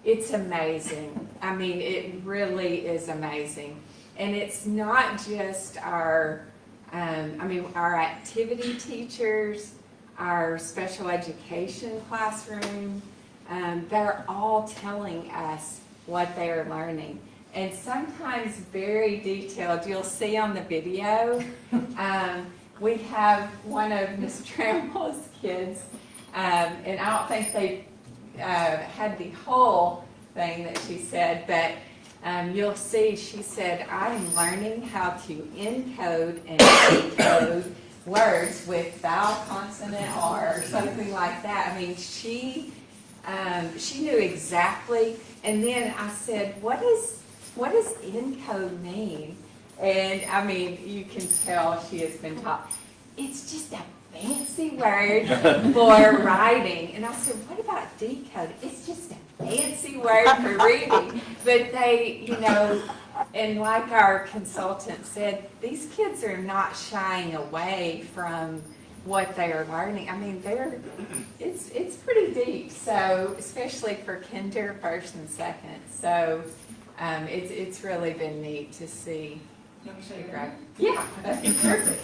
it's amazing. I mean, it really is amazing. And it's not just our activity teachers, our special education classroom, they're all telling us what they're learning. And sometimes very detailed. You'll see on the video, we have one of Miss Trammell's kids, and I don't think they had the whole thing that she said, but you'll see she said, I'm learning how to encode and decode words with vowel, consonant, or something like that. I mean, she knew exactly. And then I said, what does encode mean? And I mean, you can tell she has been taught. It's just a fancy word for writing. And I said, what about decode? It's just a fancy word for reading. But they, and like our consultant said, these kids are not shying away from what they are learning. I mean, it's pretty deep. So especially for kinder, first and second. So it's really been neat to see. Let me show you, Greg. Yeah, that's perfect.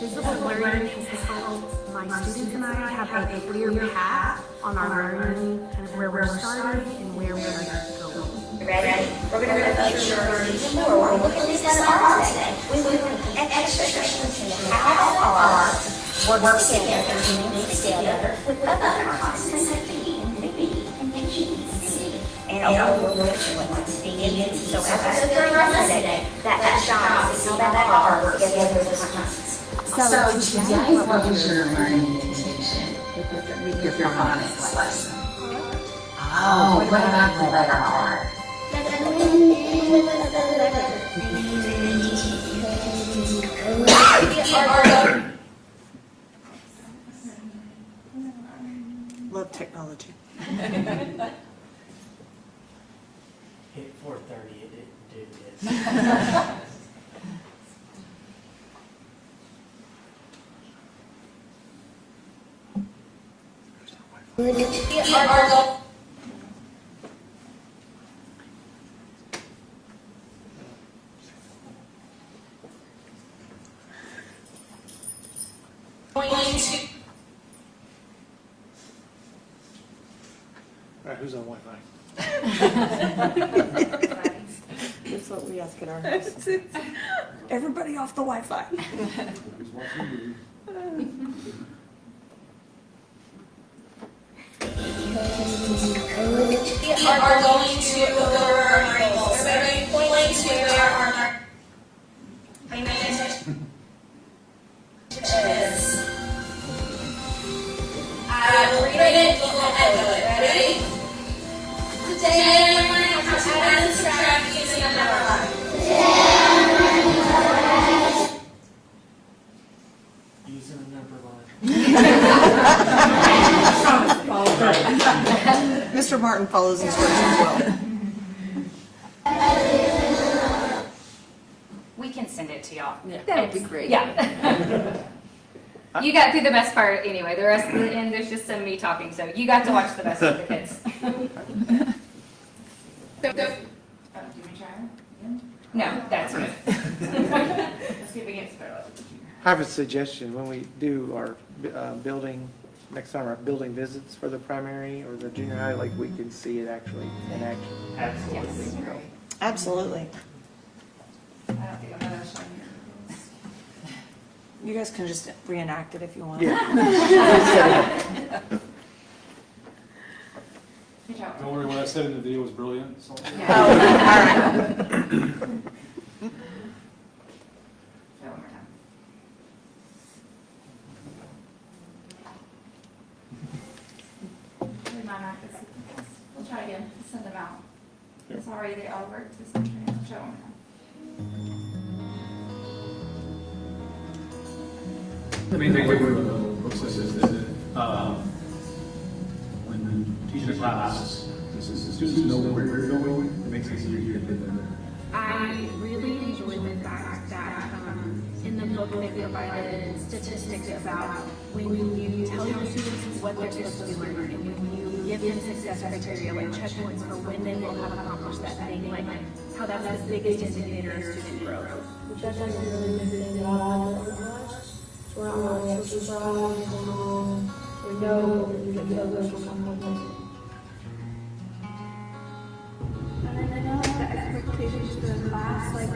Visible learning has helped my students and I have a clear path on our learning and where we're starting and where we're going. Ready? We're going to make sure even more. We're looking at this art today. We look at expressions and how art works together to mix together with other concepts like B and B and G and C. And all the words like C and D. So after the third lesson today, that job is how that art works together with the concepts. So today, what was your learning intention with your phonics lesson? Oh, what about the letter R? Love technology. Hit 4:30, it didn't do this. All right, who's on Wi-Fi? This That's what we ask at our house. Everybody off the Wi-Fi. We are going to go over our goals. Everybody point to where our initiative is. I will read it, you will echo it. Ready? Today I'm learning how to add and subtract using a number line. Using a number line. Mr. Martin follows instructions well. We can send it to y'all. That would be great. Yeah. You got through the best part anyway. The rest of the end, there's just some me talking, so you got to watch the best of the kids. No, that's good. Let's see if we get started. I have a suggestion, when we do our building, next time our building visits for the primary or the junior high, like we can see it actually in action. Absolutely. Absolutely. I don't think I'm gonna show you. You guys can just reenact it if you want. Yeah. Good job. Don't worry, what I said in the video was brilliant. So. Yeah. Oh, all right. Show it one more time. We might not get this. We'll try again. Send them out. Sorry, they all worked. This one. Show them. The main thing with the books is that when you teach a class, the students know where you're going, it makes it easier to get them. I really enjoy the fact that in the book they provided statistics about when you tell your students what they're supposed to be learning, and when you give them success criteria, like checkpoints for when they will have accomplished that thing, like how that's the biggest indicator of student growth. Which I think is really missing in a lot of we're on our exercise, we know that we can tell them something. And I know the expectations for the class, like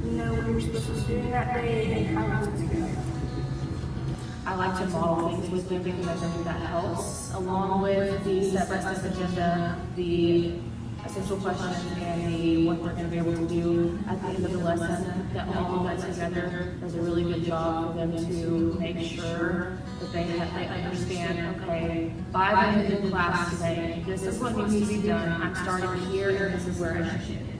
you know what you're supposed to be doing that day and how it's going to go. I like to model things with them because I think that helps, along with the step-by-step agenda, the essential questions, and the what we're going to be able to do at the end of the lesson, that when we do that together, does a really good job for them to make sure that they understand, okay, by the end of the class today, this is what needs to be done, I'm starting here, and this is where I should be.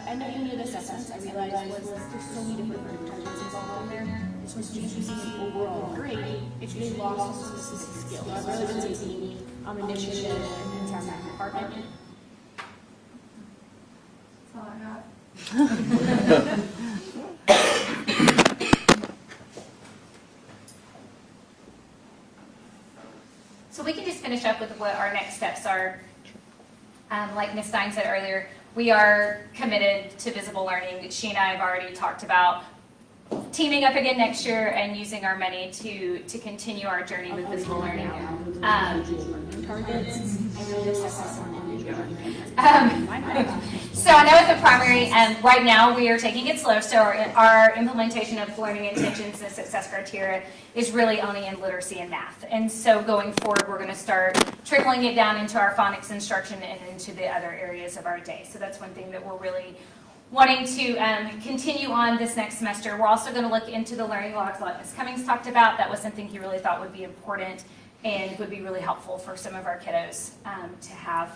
End of unit assessments, I realized was there's so many different group targets involved in there. So students receiving an overall grade, it's really lost some specific skills. I've really been taking initiative in terms of that department. That's all I got. So we can just finish up with what our next steps are. Like Ms. Stein said earlier, we are committed to visible learning. She and I have already talked about teaming up again next year and using our money to continue our journey with visible learning. So I know at the primary, right now we are taking it slow, so our implementation of learning intentions and success criteria is really only in literacy and math. And so going forward, we're going to start trickling it down into our phonics instruction and into the other areas of our day. So that's one thing that we're really wanting to continue on this next semester. We're also going to look into the learning logs like Ms. Cummings talked about. That was something he really thought would be important and would be really helpful for some of our kiddos to have.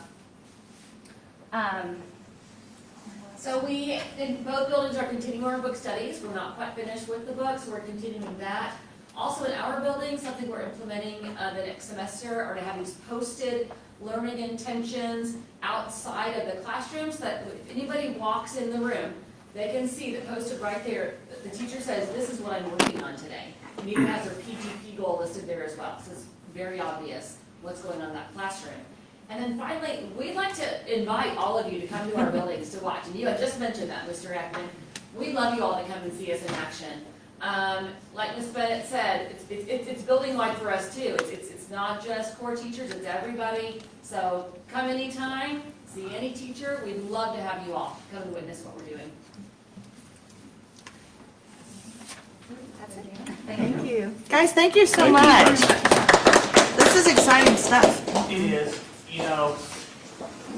So we, in both buildings, are continuing our book studies. We're not quite finished with the books, we're continuing that. Also in our building, something we're implementing the next semester are to have these posted learning intentions outside of the classroom so that if anybody walks in the room, they can see that posted right there. The teacher says, this is what I'm working on today. And even has their PGP goal listed there as well. So it's very obvious what's going on in that classroom. And then finally, we'd like to invite all of you to come to our buildings to watch. And you had just mentioned that, Mr. Ekman. We'd love you all to come and see us in action. Like Ms. Bennett said, it's building wide for us too. It's not just core teachers, it's everybody. So come anytime, see any teacher. We'd love to have you all come and witness what we're doing. That's it. Thank you. Guys, thank you so much. This is exciting stuff. It is, you know,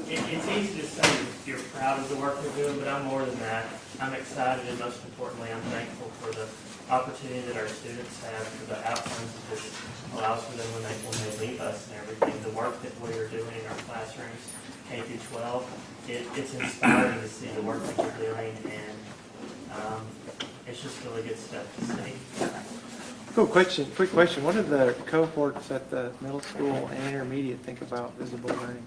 it's easy to say you're proud of the work we're doing, but I'm more than that. I'm excited, and most importantly, I'm thankful for the opportunity that our students have, for the outcomes that this allows for them when they leave us and everything. The work that we are doing in our classrooms, K through 12, it's inspiring to see the work that we're doing, and it's just really good stuff to see. Quick question. What do the cohorts at the middle school and intermediate think about visible learning?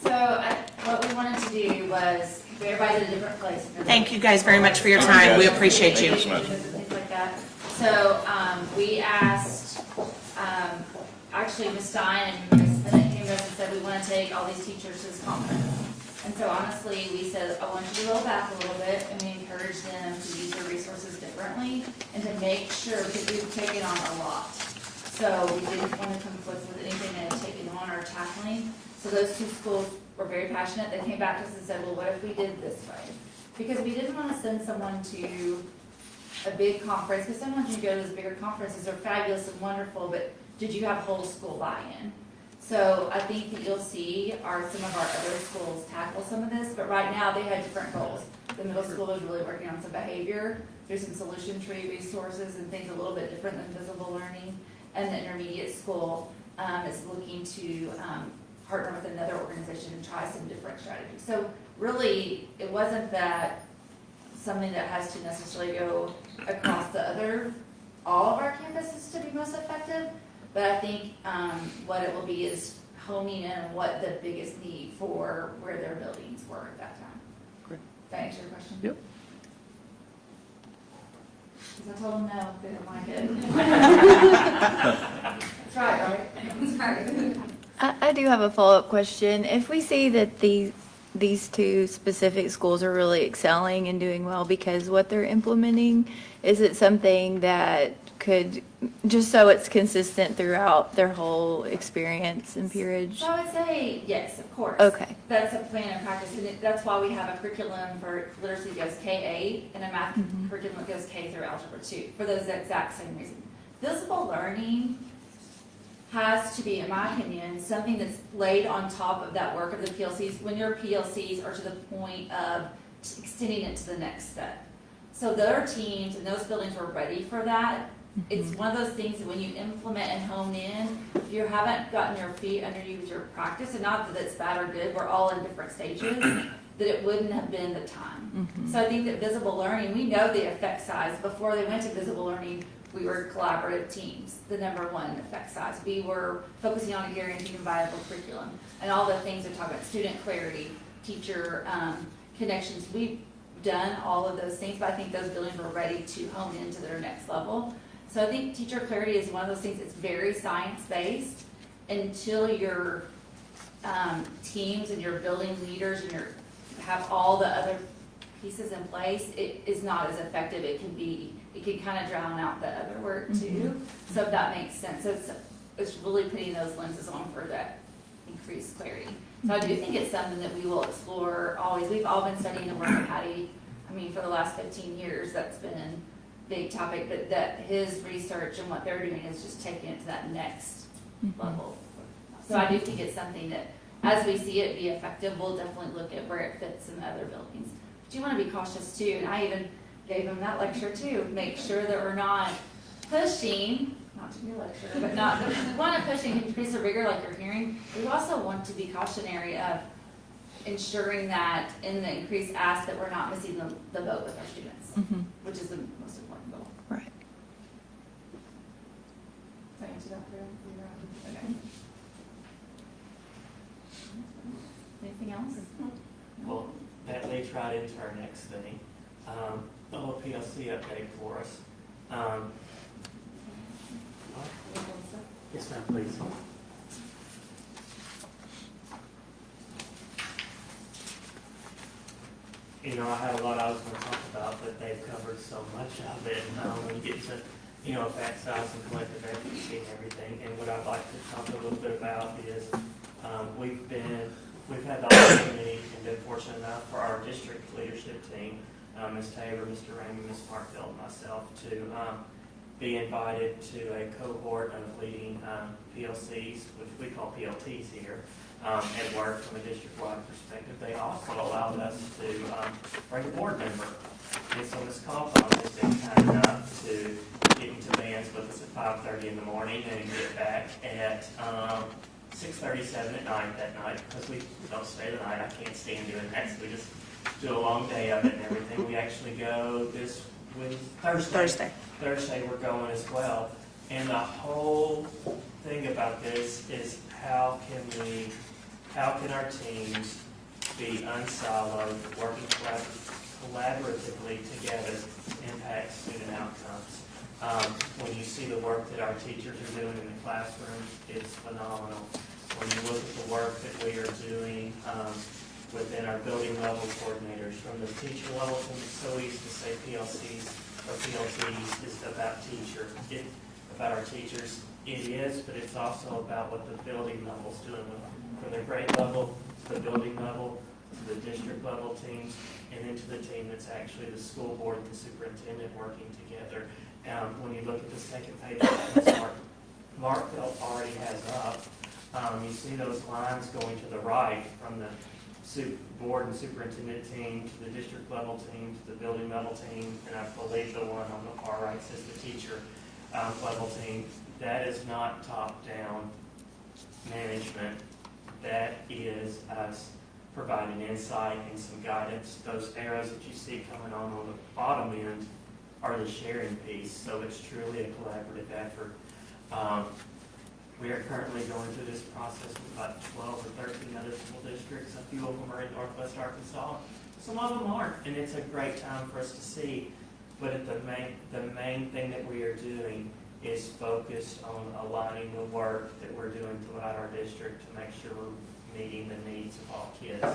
So what we wanted to do was, everybody's in a different place. Thank you guys very much for your time. We appreciate you. Things like that. So we asked, actually Ms. Stein and Ms. Bennett came to us and said, we want to take all these teachers to this conference. And so honestly, we said, I want you to roll back a little bit, and we encouraged them to use their resources differently and to make sure, because we've taken on a lot. So we didn't want to conflict with anything they had taken on or tackling. So those two schools were very passionate. They came back to us and said, well, what if we did this way? Because we didn't want to send someone to a big conference, because sometimes you go to those bigger conferences, they're fabulous and wonderful, but did you have whole school buy-in? So I think that you'll see some of our other schools tackle some of this, but right now they had different goals. The middle school was really working on some behavior, there's some solution tree resources and things a little bit different than visible learning. And the intermediate school is looking to partner with another organization and try some different strategies. So really, it wasn't that something that has to necessarily go across all of our campuses to be most effective, but I think what it will be is honing in on what the biggest need for where their buildings were at that time. Great. Did that answer your question? Yep. Because I told them no, they didn't like it. That's right? That's right. I do have a follow-up question. If we see that these two specific schools are really excelling and doing well because what they're implementing, is it something that could, just so it's consistent throughout their whole experience in Peerage? So I would say yes, of course. Okay. That's a plan and practice, and that's why we have a curriculum for literacy that goes K-8 and a math curriculum that goes K through Algebra 2, for those exact same reasons. Visible learning has to be, in my opinion, something that's laid on top of that work of the PLCs when your PLCs are to the point of extending it to the next step. So their teams and those buildings were ready for that. It's one of those things that when you implement and hone in, if you haven't gotten your feet under you with your practice, and not that it's bad or good, we're all in different stages, that it wouldn't have been the time. So I think that visible learning, we know the effect size. Before they went to visible learning, we were collaborative teams, the number one effect size. We were focusing on a guaranteed and viable curriculum and all the things we talk about, student clarity, teacher connections. We've done all of those things, but I think those buildings were ready to hone into their next level. So I think teacher clarity is one of those things that's very science-based until your teams and your building leaders and have all the other pieces in place, it is not as effective. It can kind of drown out the other work too. So if that makes sense. So it's really putting those lenses on for that increased clarity. So I do think it's something that we will explore always. We've all been studying the work of Hattie. I mean, for the last 15 years, that's been a big topic, but that his research and what they're doing is just taking it to that next level. So I do think it's something that, as we see it be effective, we'll definitely look at where it fits in other buildings. But you want to be cautious too, and I even gave them that lecture too. Make sure that we're not pushing, not to be a lecturer, but not, we want to push and increase the rigor like you're hearing. We also want to be cautionary of ensuring that in the increased ask that we're not missing the boat with our students, which is the most important goal. Right. Did I answer that for you? Okay. Anything else? Well, that leads right into our next thing. A little PLC update for us. Yes, ma'am, please. You know, I had a lot I was going to talk about, but they've covered so much of it. When you get to, effect size and collective efficacy and everything. And what I'd like to talk a little bit about is, we've had the opportunity and been fortunate enough for our district leadership team, Ms. Tabor, Mr. Ramey, Ms. Markfield, and myself, to be invited to a cohort of leading PLCs, which we call PLTs here, at work from a district-wide perspective. They also allowed us to bring a board member. And so Ms. Cawthon has been kind enough to get into bands with us at 5:30 in the morning and get back at 6:37 at night that night, because we don't stay the night. I can't stand doing that, so we just do a long day of it and everything. We actually go this Thursday. Thursday we're going as well. And the whole thing about this is how can our teams be unsiloed, working collaboratively together to impact student outcomes. When you see the work that our teachers are doing in the classrooms, it's phenomenal. When you look at the work that we are doing within our building level coordinators, from the teacher level, and it's so easy to say PLCs or PLTs is about about our teachers. It is, but it's also about what the building level's doing, from the grade level to the building level to the district level teams, and then to the team that's actually the school board and the superintendent working together. When you look at the second page that Markfield already has up, you see those lines going to the right from the board and superintendent team to the district level team to the building level team, and I believe the one on the far right says the teacher level team. That is not top-down management. That is us providing insight and some guidance. Those arrows that you see coming on the bottom end are the sharing piece, so it's truly a collaborative effort. We are currently going through this process with about 12 or 13 other school districts. A few of them are in Northwest Arkansas. Some of them aren't, and it's a great time for us to see. But the main thing that we are doing is focused on aligning the work that we're doing throughout our district to make sure we're meeting the needs of all kids.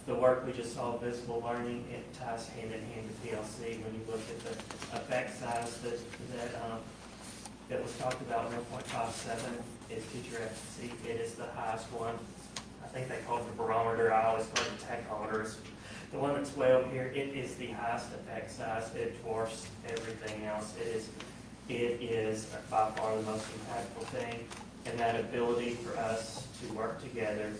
The work we just saw, visible learning, it ties hand in hand to PLC. When you look at the effect size that was talked about, 1.57 is teacher efficacy. It is the highest one. I think they call it the barometer. I always call it the tachometer. The one that's way up here, it is the highest effect size. It dwarfs everything else. It is by far the most impactful thing. And that ability for us to work together,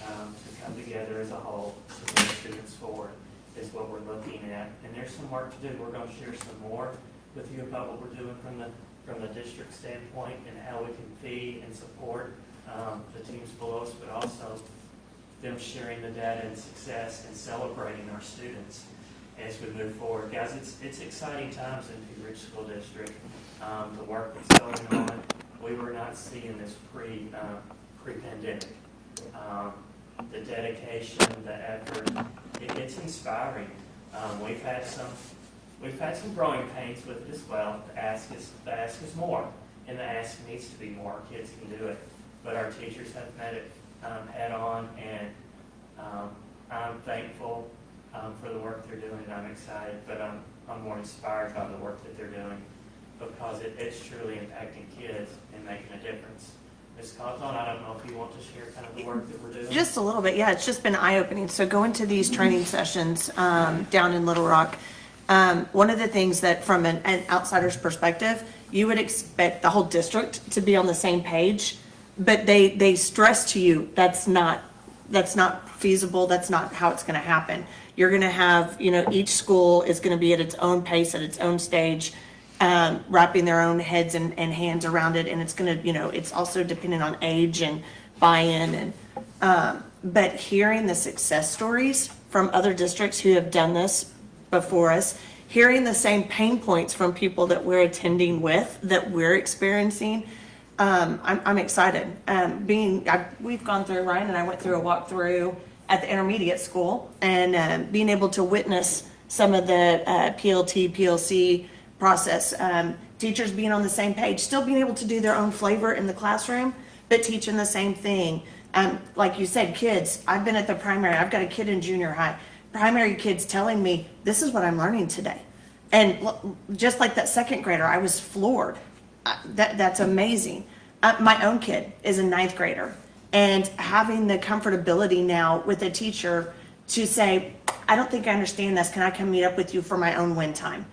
to come together as a whole, to move students forward, is what we're looking at. And there's some work to do. We're going to share some more with you about what we're doing from the district standpoint and how we can feed and support the teams below us, but also them sharing the data and success and celebrating our students as we move forward. Guys, it's exciting times in Pea Ridge School District. The work that's going on, we were not seeing this pre-pandemic. The dedication, the effort, it's inspiring. We've had some growing pains with it as well. The ask is more, and the ask needs to be more. Kids can do it, but our teachers have met it head on, and I'm thankful for the work they're doing. I'm excited, but I'm more inspired by the work that they're doing because it's truly impacting kids and making a difference. Ms. Cawthon, I don't know if you want to share kind of the work that we're doing. Just a little bit, yeah. It's just been eye-opening. So going to these training sessions down in Little Rock, one of the things that from an outsider's perspective, you would expect the whole district to be on the same page, but they stress to you that's not feasible. That's not how it's going to happen. You're going to have, each school is going to be at its own pace, at its own stage, wrapping their own heads and hands around it, and it's going to, it's also dependent on age and buy-in, and but hearing the success stories from other districts who have done this before us, hearing the same pain points from people that we're attending with, that we're experiencing, I'm excited. We've gone through, Ryan and I went through a walkthrough at the intermediate school, and being able to witness some of the PLT, PLC process, teachers being on the same page, still being able to do their own flavor in the classroom, but teaching the same thing. Like you said, kids, I've been at the primary, I've got a kid in junior high. primary kids telling me, this is what I'm learning today. And just like that second grader, I was floored. That's amazing. My own kid is a ninth grader, and having the comfortability now with a teacher to say, I don't think I understand this. Can I come meet up with you for my own win time?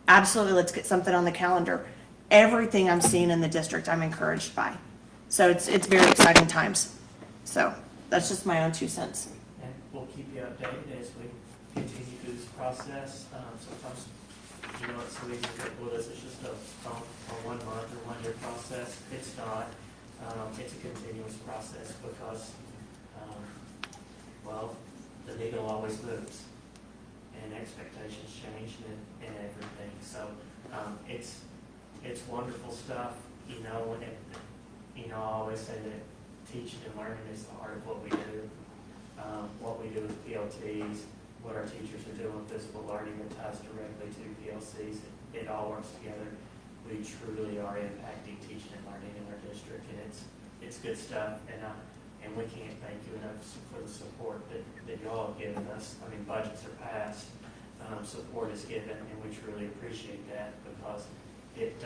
Absolutely, let's get something on the calendar. Everything I'm seeing in the district, I'm encouraged by. So it's very exciting times. So that's just my own 2 cents. And we'll keep you updated as we continue through this process. Sometimes, you know, it's so easy to get, well, this is just a 1 month or 1 year process. It's not. It's a continuous process because, well, the needle always moves and expectations change and everything. So it's wonderful stuff, you know, and you know, I always say that teaching and learning is the heart of what we do. What we do with PLTs, what our teachers are doing with physical learning that ties directly to PLCs, it all works together. We truly are impacting teaching and learning in our district, and it's good stuff. And we can't thank you enough for the support that y'all have given us. I mean, budgets are passed, support is given, and we truly appreciate that because it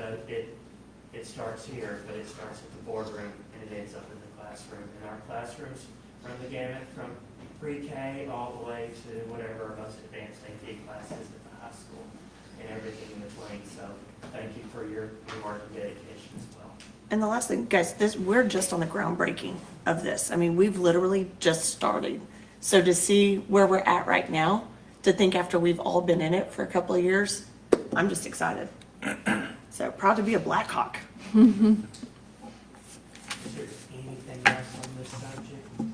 starts here, but it starts at the boardroom and it ends up in the classroom. And our classrooms run the gamut from pre-K all the way to whatever our most advanced AP classes at the high school and everything in between. So thank you for your work and dedication as well. And the last thing, guys, we're just on the groundbreaking of this. I mean, we've literally just started. So to see where we're at right now, to think after we've all been in it for a couple of years, I'm just excited. So proud to be a Blackhawk. Is there anything else on this subject? Okay.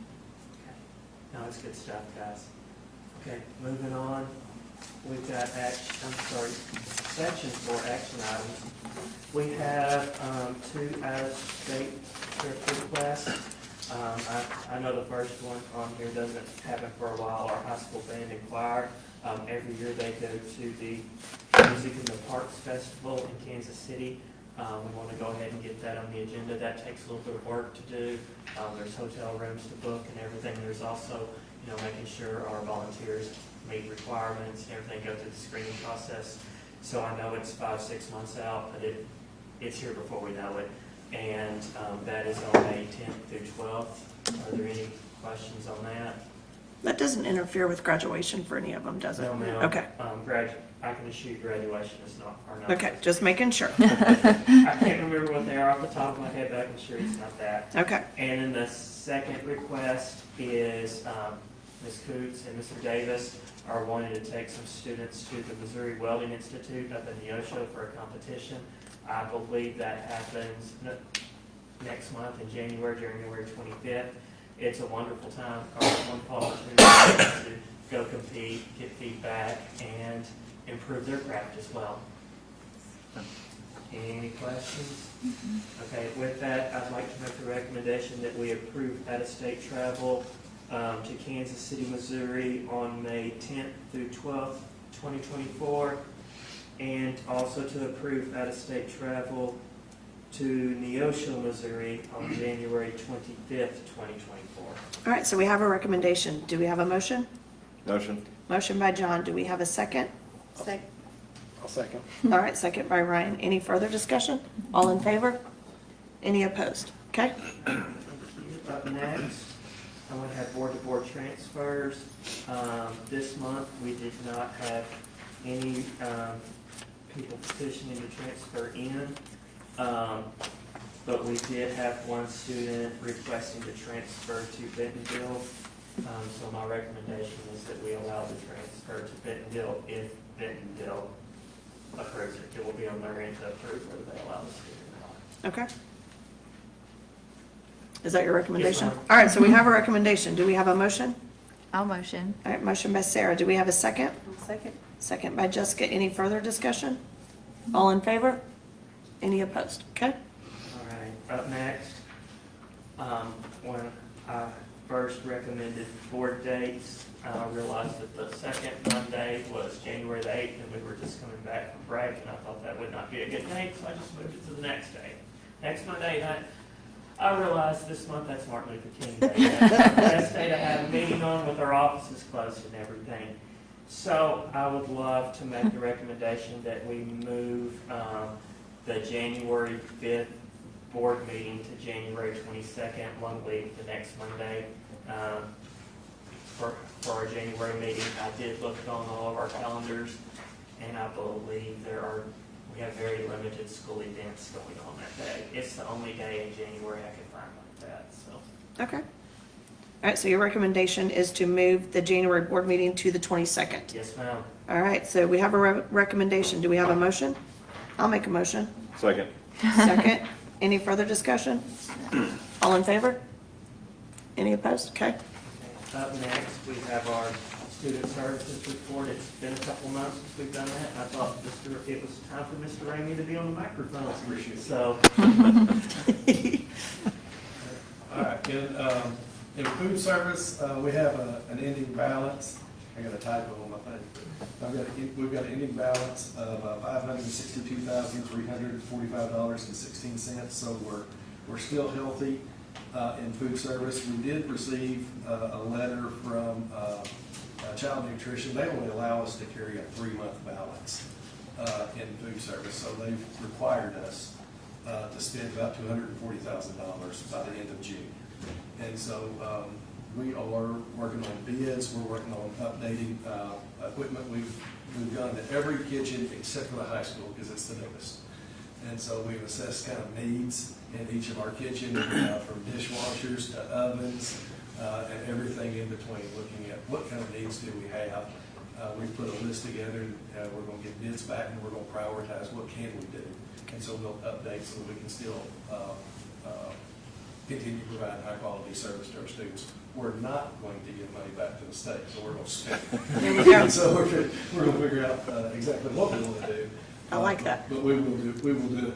No, it's good stuff, guys. Okay, moving on. We've got sections for action items. We have 2 out-of-state trip requests. I know the first one on here doesn't happen for a while. Our high school band and choir, every year they go to the Music in the Parks Festival in Kansas City. We want to go ahead and get that on the agenda. That takes a little bit of work to do. There's hotel rooms to book and everything. There's also, you know, making sure our volunteers meet requirements and everything, go through the screening process. So I know it's 5-6 months out, but it's here before we know it. And that is on May 10th through 12th. Are there any questions on that? That doesn't interfere with graduation for any of them, does it? No, ma'am. Okay. I can assure you graduation is not, are not. Okay, just making sure. I can't remember what they are off the top of my head, but I can assure you it's not that. Okay. And then the second request is Ms. Coots and Mr. Davis are wanting to take some students to the Missouri Welding Institute up in Neosho for a competition. I believe that happens next month in January 25th. It's a wonderful time, wonderful opportunity to go compete, get feedback, and improve their craft as well. Any questions? Okay, with that, I'd like to make the recommendation that we approve out-of-state travel to Kansas City, Missouri on May 10th through 12th, 2024, and also to approve out-of-state travel to Neosho, Missouri on January 25th, 2024. All right, so we have a recommendation. Do we have a motion? Motion. Motion by John. Do we have a second? I'll second. All right, second by Ryan. Any further discussion? All in favor? Any opposed? Okay? Up next, I'm going to have board-to-board transfers. This month, we did not have any people petitioning to transfer in, but we did have one student requesting to transfer to Bentonville. So my recommendation is that we allow the transfer to Bentonville if Bentonville approves it. It will be on their end to approve whether they allow the student or not. Okay. Is that your recommendation? Yes, ma'am. All right, so we have a recommendation. Do we have a motion? I'll motion. All right, motion by Sarah. Do we have a second? Second. Second by Jessica. Any further discussion? All in favor? Any opposed? Okay? All right, up next, when I first recommended board dates, I realized that the second Monday was January the 8th, and we were just coming back from break, and I thought that would not be a good date, so I just moved it to the next day. Next Monday, I realize this month that's Martin Luther King Day. That's the best day to have a meeting on with our offices closed and everything. So I would love to make the recommendation that we move the January 5th board meeting to January 22nd, 1 week, the next Monday, for our January meeting. I did look on all of our calendars, and I believe we have very limited school events going on that day. It's the only day in January I can find like that, so. Okay. All right, so your recommendation is to move the January board meeting to the 22nd. Yes, ma'am. All right, so we have a recommendation. Do we have a motion? I'll make a motion. Second. Second. Any further discussion? All in favor? Any opposed? Okay. Up next, we have our student services report. It's been a couple months since we've done that. I thought it was time for Mr. Ramey to be on the microphone. So. All right, in food service, we have an ending balance. I got a typo on my thing. We've got an ending balance of $562,345.16. So we're still healthy in food service. We did receive a letter from Child Nutrition. They only allow us to carry a 3-month balance in food service. So they've required us to spend about $240,000 by the end of June. And so we are working on bids, we're working on updating equipment. We've gone to every kitchen except for the high school because it's the newest. And so we've assessed kind of needs in each of our kitchen, from dishwashers to ovens and everything in between, looking at what kind of needs do we have. We put a list together, and we're going to get bids back, and we're going to prioritize what can we do. And so we'll update so that we can still continue providing high quality service to our students. We're not going to give money back to the state, so we're going to spend it. There we go. So we're going to figure out exactly what we want to do. I like that. But we will do it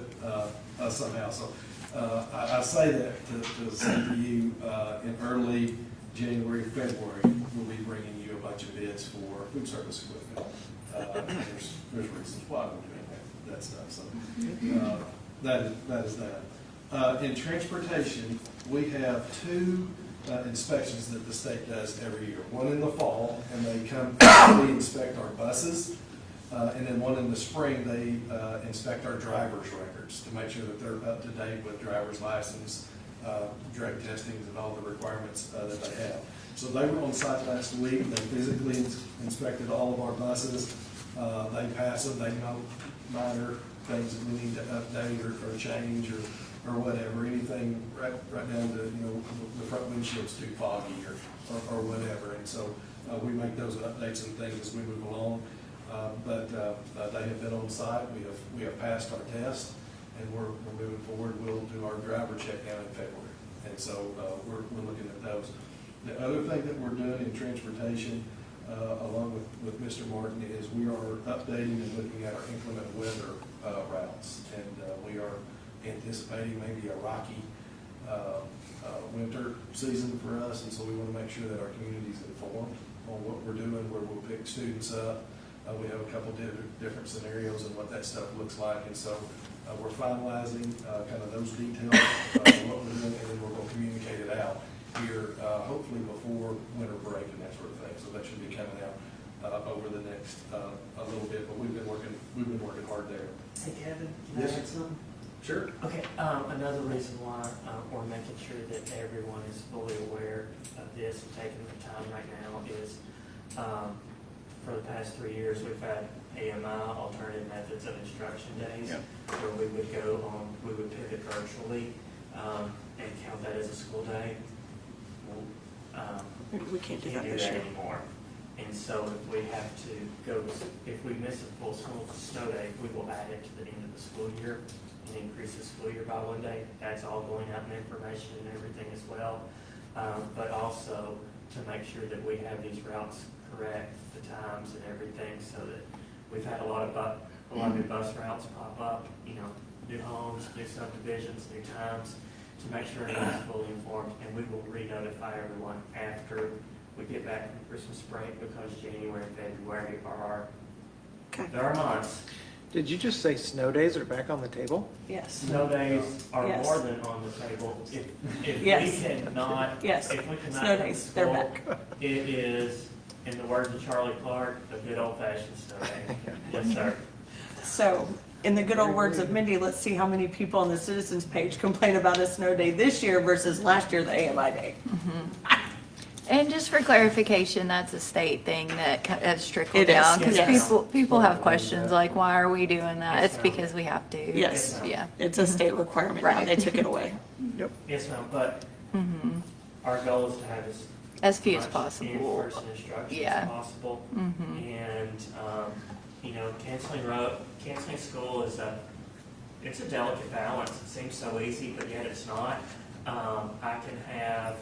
somehow. So I say that to say to you, in early January, February, we'll be bringing you a bunch of bids for food service equipment. There's reasons why we're doing that stuff. So that is that. In transportation, we have 2 inspections that the state does every year. One in the fall, and they come we inspect our buses, and then one in the spring, they inspect our driver's records to make sure that they're up to date with driver's license, drug testings, and all the requirements that they have. So they were on site last week. They physically inspected all of our buses. They pass them. They know minor things that we need to update or change or whatever, anything right down to, the front windshield's too foggy or whatever. And so we make those updates and things as we move along. But they have been on site. We have passed our test, and we're moving forward. We'll do our driver check out in February. And so we're looking at those. The other thing that we're doing in transportation, along with Mr. Martin, is we are updating and looking at our inclement weather routes. And we are anticipating maybe a rocky winter season for us, and so we want to make sure that our community is informed on what we're doing, where we'll pick students up. We have a couple different scenarios and what that stuff looks like, and so we're finalizing kind of those details of what we're doing, and then we're going to communicate it out here, hopefully before winter break and that sort of thing. So that should be coming out over the next a little bit, but we've been working hard there. Hey, Kevin, can I add something? Sure. Okay, another reason why we're making sure that everyone is fully aware of this and taking the time right now is for the past 3 years, we've had AMI, Alternative Methods of Instruction Days, where we would pivot virtually and count that as a school day. We can't do that Can't this year anymore. And so if we miss a full school snow day, we will add it to the end of the school year and increase the school year by 1 day. That's all going out in information and everything as well. But also to make sure that we have these routes correct, the times and everything, so that we've had a lot of new bus routes pop up, new homes, new subdivisions, new times, to make sure everyone's fully informed. And we will re-notify everyone after we get back from Christmas break, because January and February are our months. Did you just say snow days are back on the table? Yes. Snow days are Yes. more than on the table. If Yes. we cannot, Yes. if we cannot. Snow go to days, they're school, back. It is, in the words of Charlie Clark, a good old fashioned snow day. Yes, sir. So, in the good old words of Mindy, let's see how many people on the citizens page complain about a snow day this year versus last year, the AMI day. And just for clarification, that's a state thing that has trickled It is, down. Because yes. people have questions like, why are we doing that? It's because we have to. Yes. Yeah. It's a state requirement now. Right. They took it away. Yep. Yes, ma'am, but Mhm. our goal is to have As few as much possible. in-person instruction Yeah. as possible. Mhm. And, you know, canceling school is it's a delicate balance. It seems so easy, but yet it's not. I can have,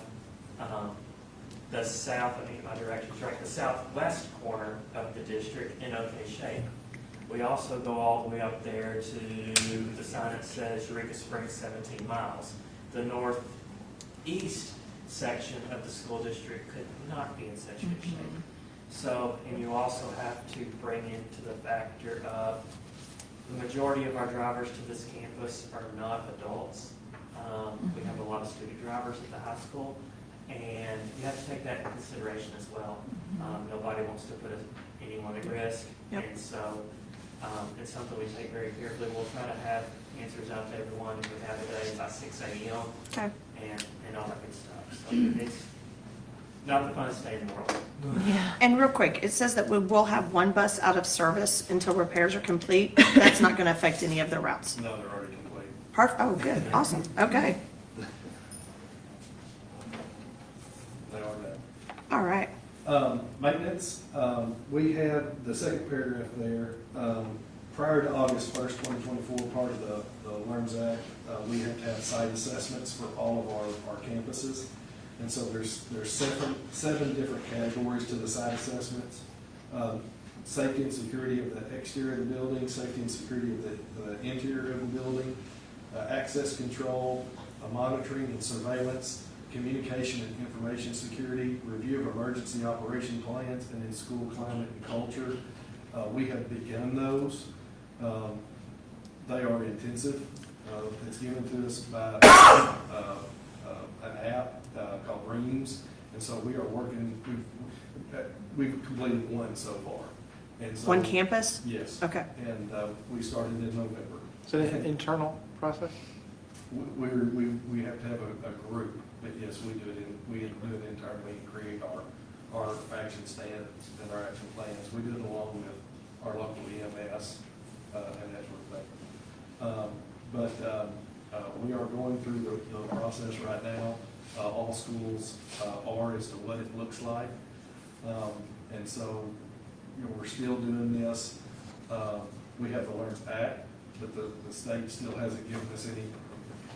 the south, I think my direction's right, the southwest corner of the district in okay shape. We also go all the way up there to the sign that says Eureka Springs 17 miles. The northeast section of the school district could not be in such good shape. So, and you also have to bring into the factor of the majority of our drivers to this campus are not adults. We have a lot of student drivers at the high school, and you have to take that into consideration as well. Nobody wants to put anyone at risk, Yep. and so it's something we take very carefully. We'll try to have answers out to everyone if we have a day by 6 a.m. Okay. and all that good stuff. So it's not the funnest day in the world. Yeah. And real quick, it says that we will have one bus out of service until repairs are complete. That's not going to affect any of the routes. No, they're already complete. Perfect. Oh, good. Awesome. Okay. They are done. All right. Maintenance, we had the second paragraph there. Prior to August 1st, 2024, part of the LEARNS Act, we have to have site assessments for all of our campuses. And so there's seven different categories to the site assessments. Safety and security of the exterior of the building, safety and security of the interior of the building, access control, monitoring and surveillance, communication and information security, review of emergency operation plans, and then school climate and culture. We have begun those. They are intensive. It's given to us by an app called Reams, and so we are working. We've completed one so far. And so, One campus? Yes. Okay. And we started in November. So it's an internal process? We have to have a group, but yes, we do it internally and create our action standards and our action plans. We do it along with our local EMS and that sort of thing. But we are going through the process right now. All schools are as to what it looks like. And so, you know, we're still doing this. We have the LEARNS Act, but the state still hasn't given us any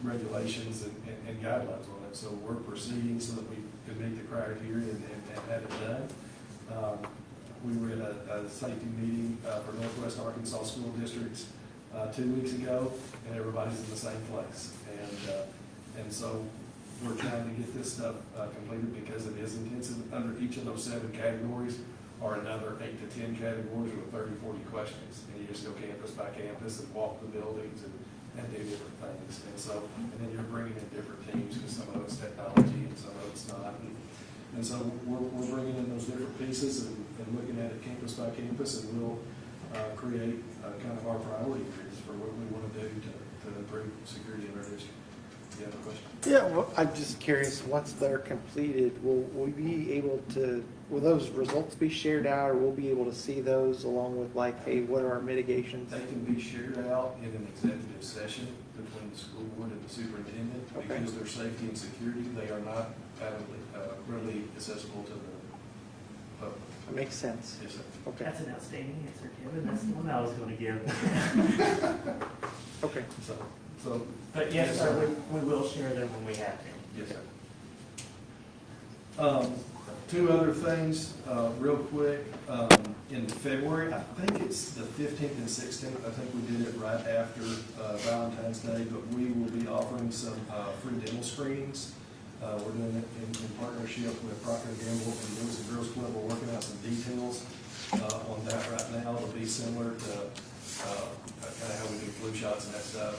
regulations and guidelines on it. So we're proceeding so that we can meet the criteria and have it done. We were in a safety meeting for Northwest Arkansas school districts 2 weeks ago, and everybody's in the same place. And so we're trying to get this stuff completed because it is intensive. Under each of those 7 categories are another 8 to 10 categories with 30, 40 questions. And you just go campus by campus and walk the buildings and do different things. And so, and then you're bringing in different teams because some of it's technology and some of it's not. And so we're bringing in those different pieces and looking at it campus by campus, and we'll create kind of our priority areas for what we want to do to improve security in our district. Do you have a question? Yeah, well, I'm just curious, once they're completed, will we be able to, will those results be shared out, or we'll be able to see those along with like, hey, what are our mitigations? They can be shared out in an executive session between the school board and the superintendent. Okay. Because they're safety and security, they are not readily accessible to the public. That makes sense. Yes, sir. Okay. That's an outstanding answer, Kevin. That's the one I was going to give. Okay. So. But yes, sir, we will share them when we have them. Yes, sir. 2 other things, real quick. In February, I think it's the 15th and 16th, I think we did it right after Valentine's Day, but we will be offering some free dental screenings. We're doing it in partnership with Procter & Gamble and Boys and Girls Club. We're working out some details on that right now. It'll be similar to kind of how we do flu shots and that stuff.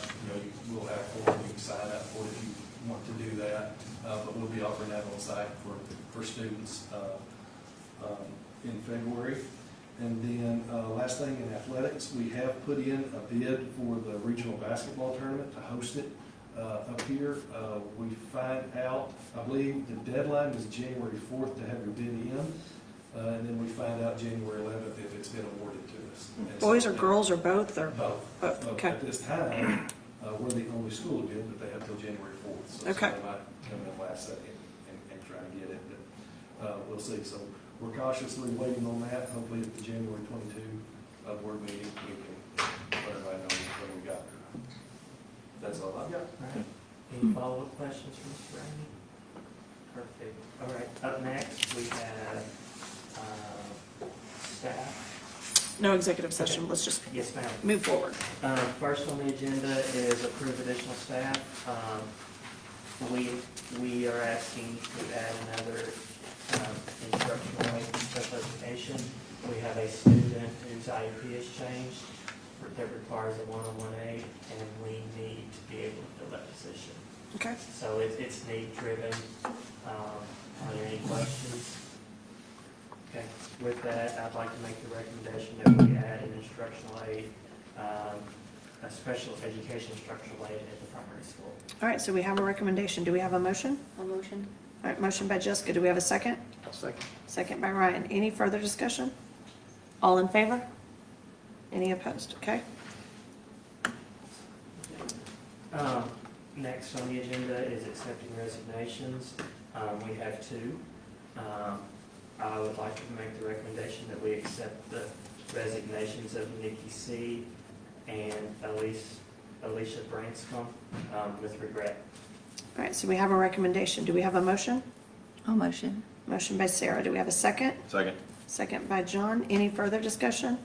We'll have form, you can sign up for it if you want to do that. But we'll be offering that on site for students in February. And then last thing in athletics, we have put in a bid for the regional basketball tournament to host it up here. We find out, I believe the deadline is January 4th to have your bid in. And then we find out January 11th if it's been awarded to us. And so- Boys or girls or both, or? Both. Okay. At this time, we're the only school to bid, but they have till January 4th. So Okay. somebody might come in last second and try to get it, but we'll see. So we're cautiously waiting on that. Hopefully at the January 22 board meeting, we can let everybody know what we got. That's all I've got. All right. Any follow-up questions from Mr. Rainey? Perfect. All right, up next, we have staff. No executive session, let's just Yes, ma'am. move forward. First on the agenda is approve additional staff. We are asking to add another instructional aid in special education. We have a student whose IEP has changed that requires a one-on-one aid, and we need to be able to fill that position. Okay. So it's need driven. Are there any questions? Okay, with that, I'd like to make the recommendation that we add an instructional aid, a special education instructional aid at the primary school. All right, so we have a recommendation. Do we have a motion? A motion? All right, motion by Jessica. Do we have a second? I'll second. Second by Ryan. Any further discussion? All in favor? Any opposed? Okay. Next on the agenda is accepting resignations. We have two. I would like to make the recommendation that we accept the resignations of Nikki C. and Alicia Branscombe with regret. All right, so we have a recommendation. Do we have a motion? I'll motion. Motion by Sarah. Do we have a second? Second. Second by John. Any further discussion?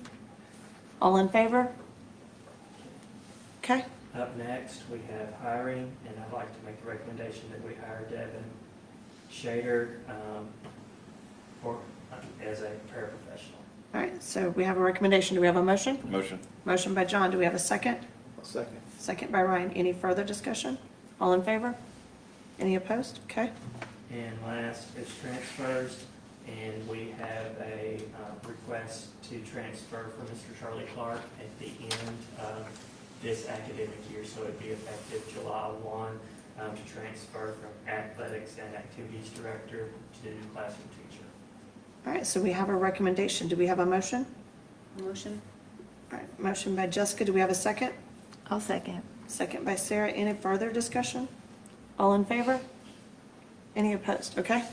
All in favor? Okay. Up next, we have hiring, and I'd like to make the recommendation that we hire Devin Shader as a paraprofessional. All right, so we have a recommendation. Do we have a motion? Motion. Motion by John. Do we have a second? I'll second. Second by Ryan. Any further discussion? All in favor? Any opposed? Okay. And last is transfers, and we have a request to transfer for Mr. Charlie Clark at the end of this academic year, so it'd be effective July 1 to transfer from athletics and activities director to classroom teacher. All right, so we have a recommendation. Do we have a motion? Motion. All right, motion by Jessica. Do we have a second? I'll second. Second by Sarah. Any further discussion? All in favor? Any opposed? Okay.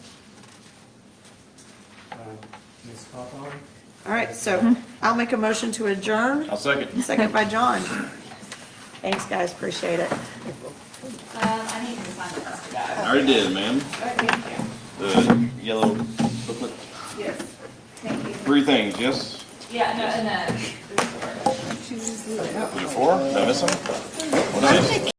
Ms. Cawthorn? All right, so I'll make a motion to adjourn. I'll second. Second by John. Thanks, guys. Appreciate it. I need to find the rest of that. I already did, ma'am. The yellow booklet. Yes, thank you. 3 things, yes? Yeah, no, and Was it 4? Did I miss them? What did I miss?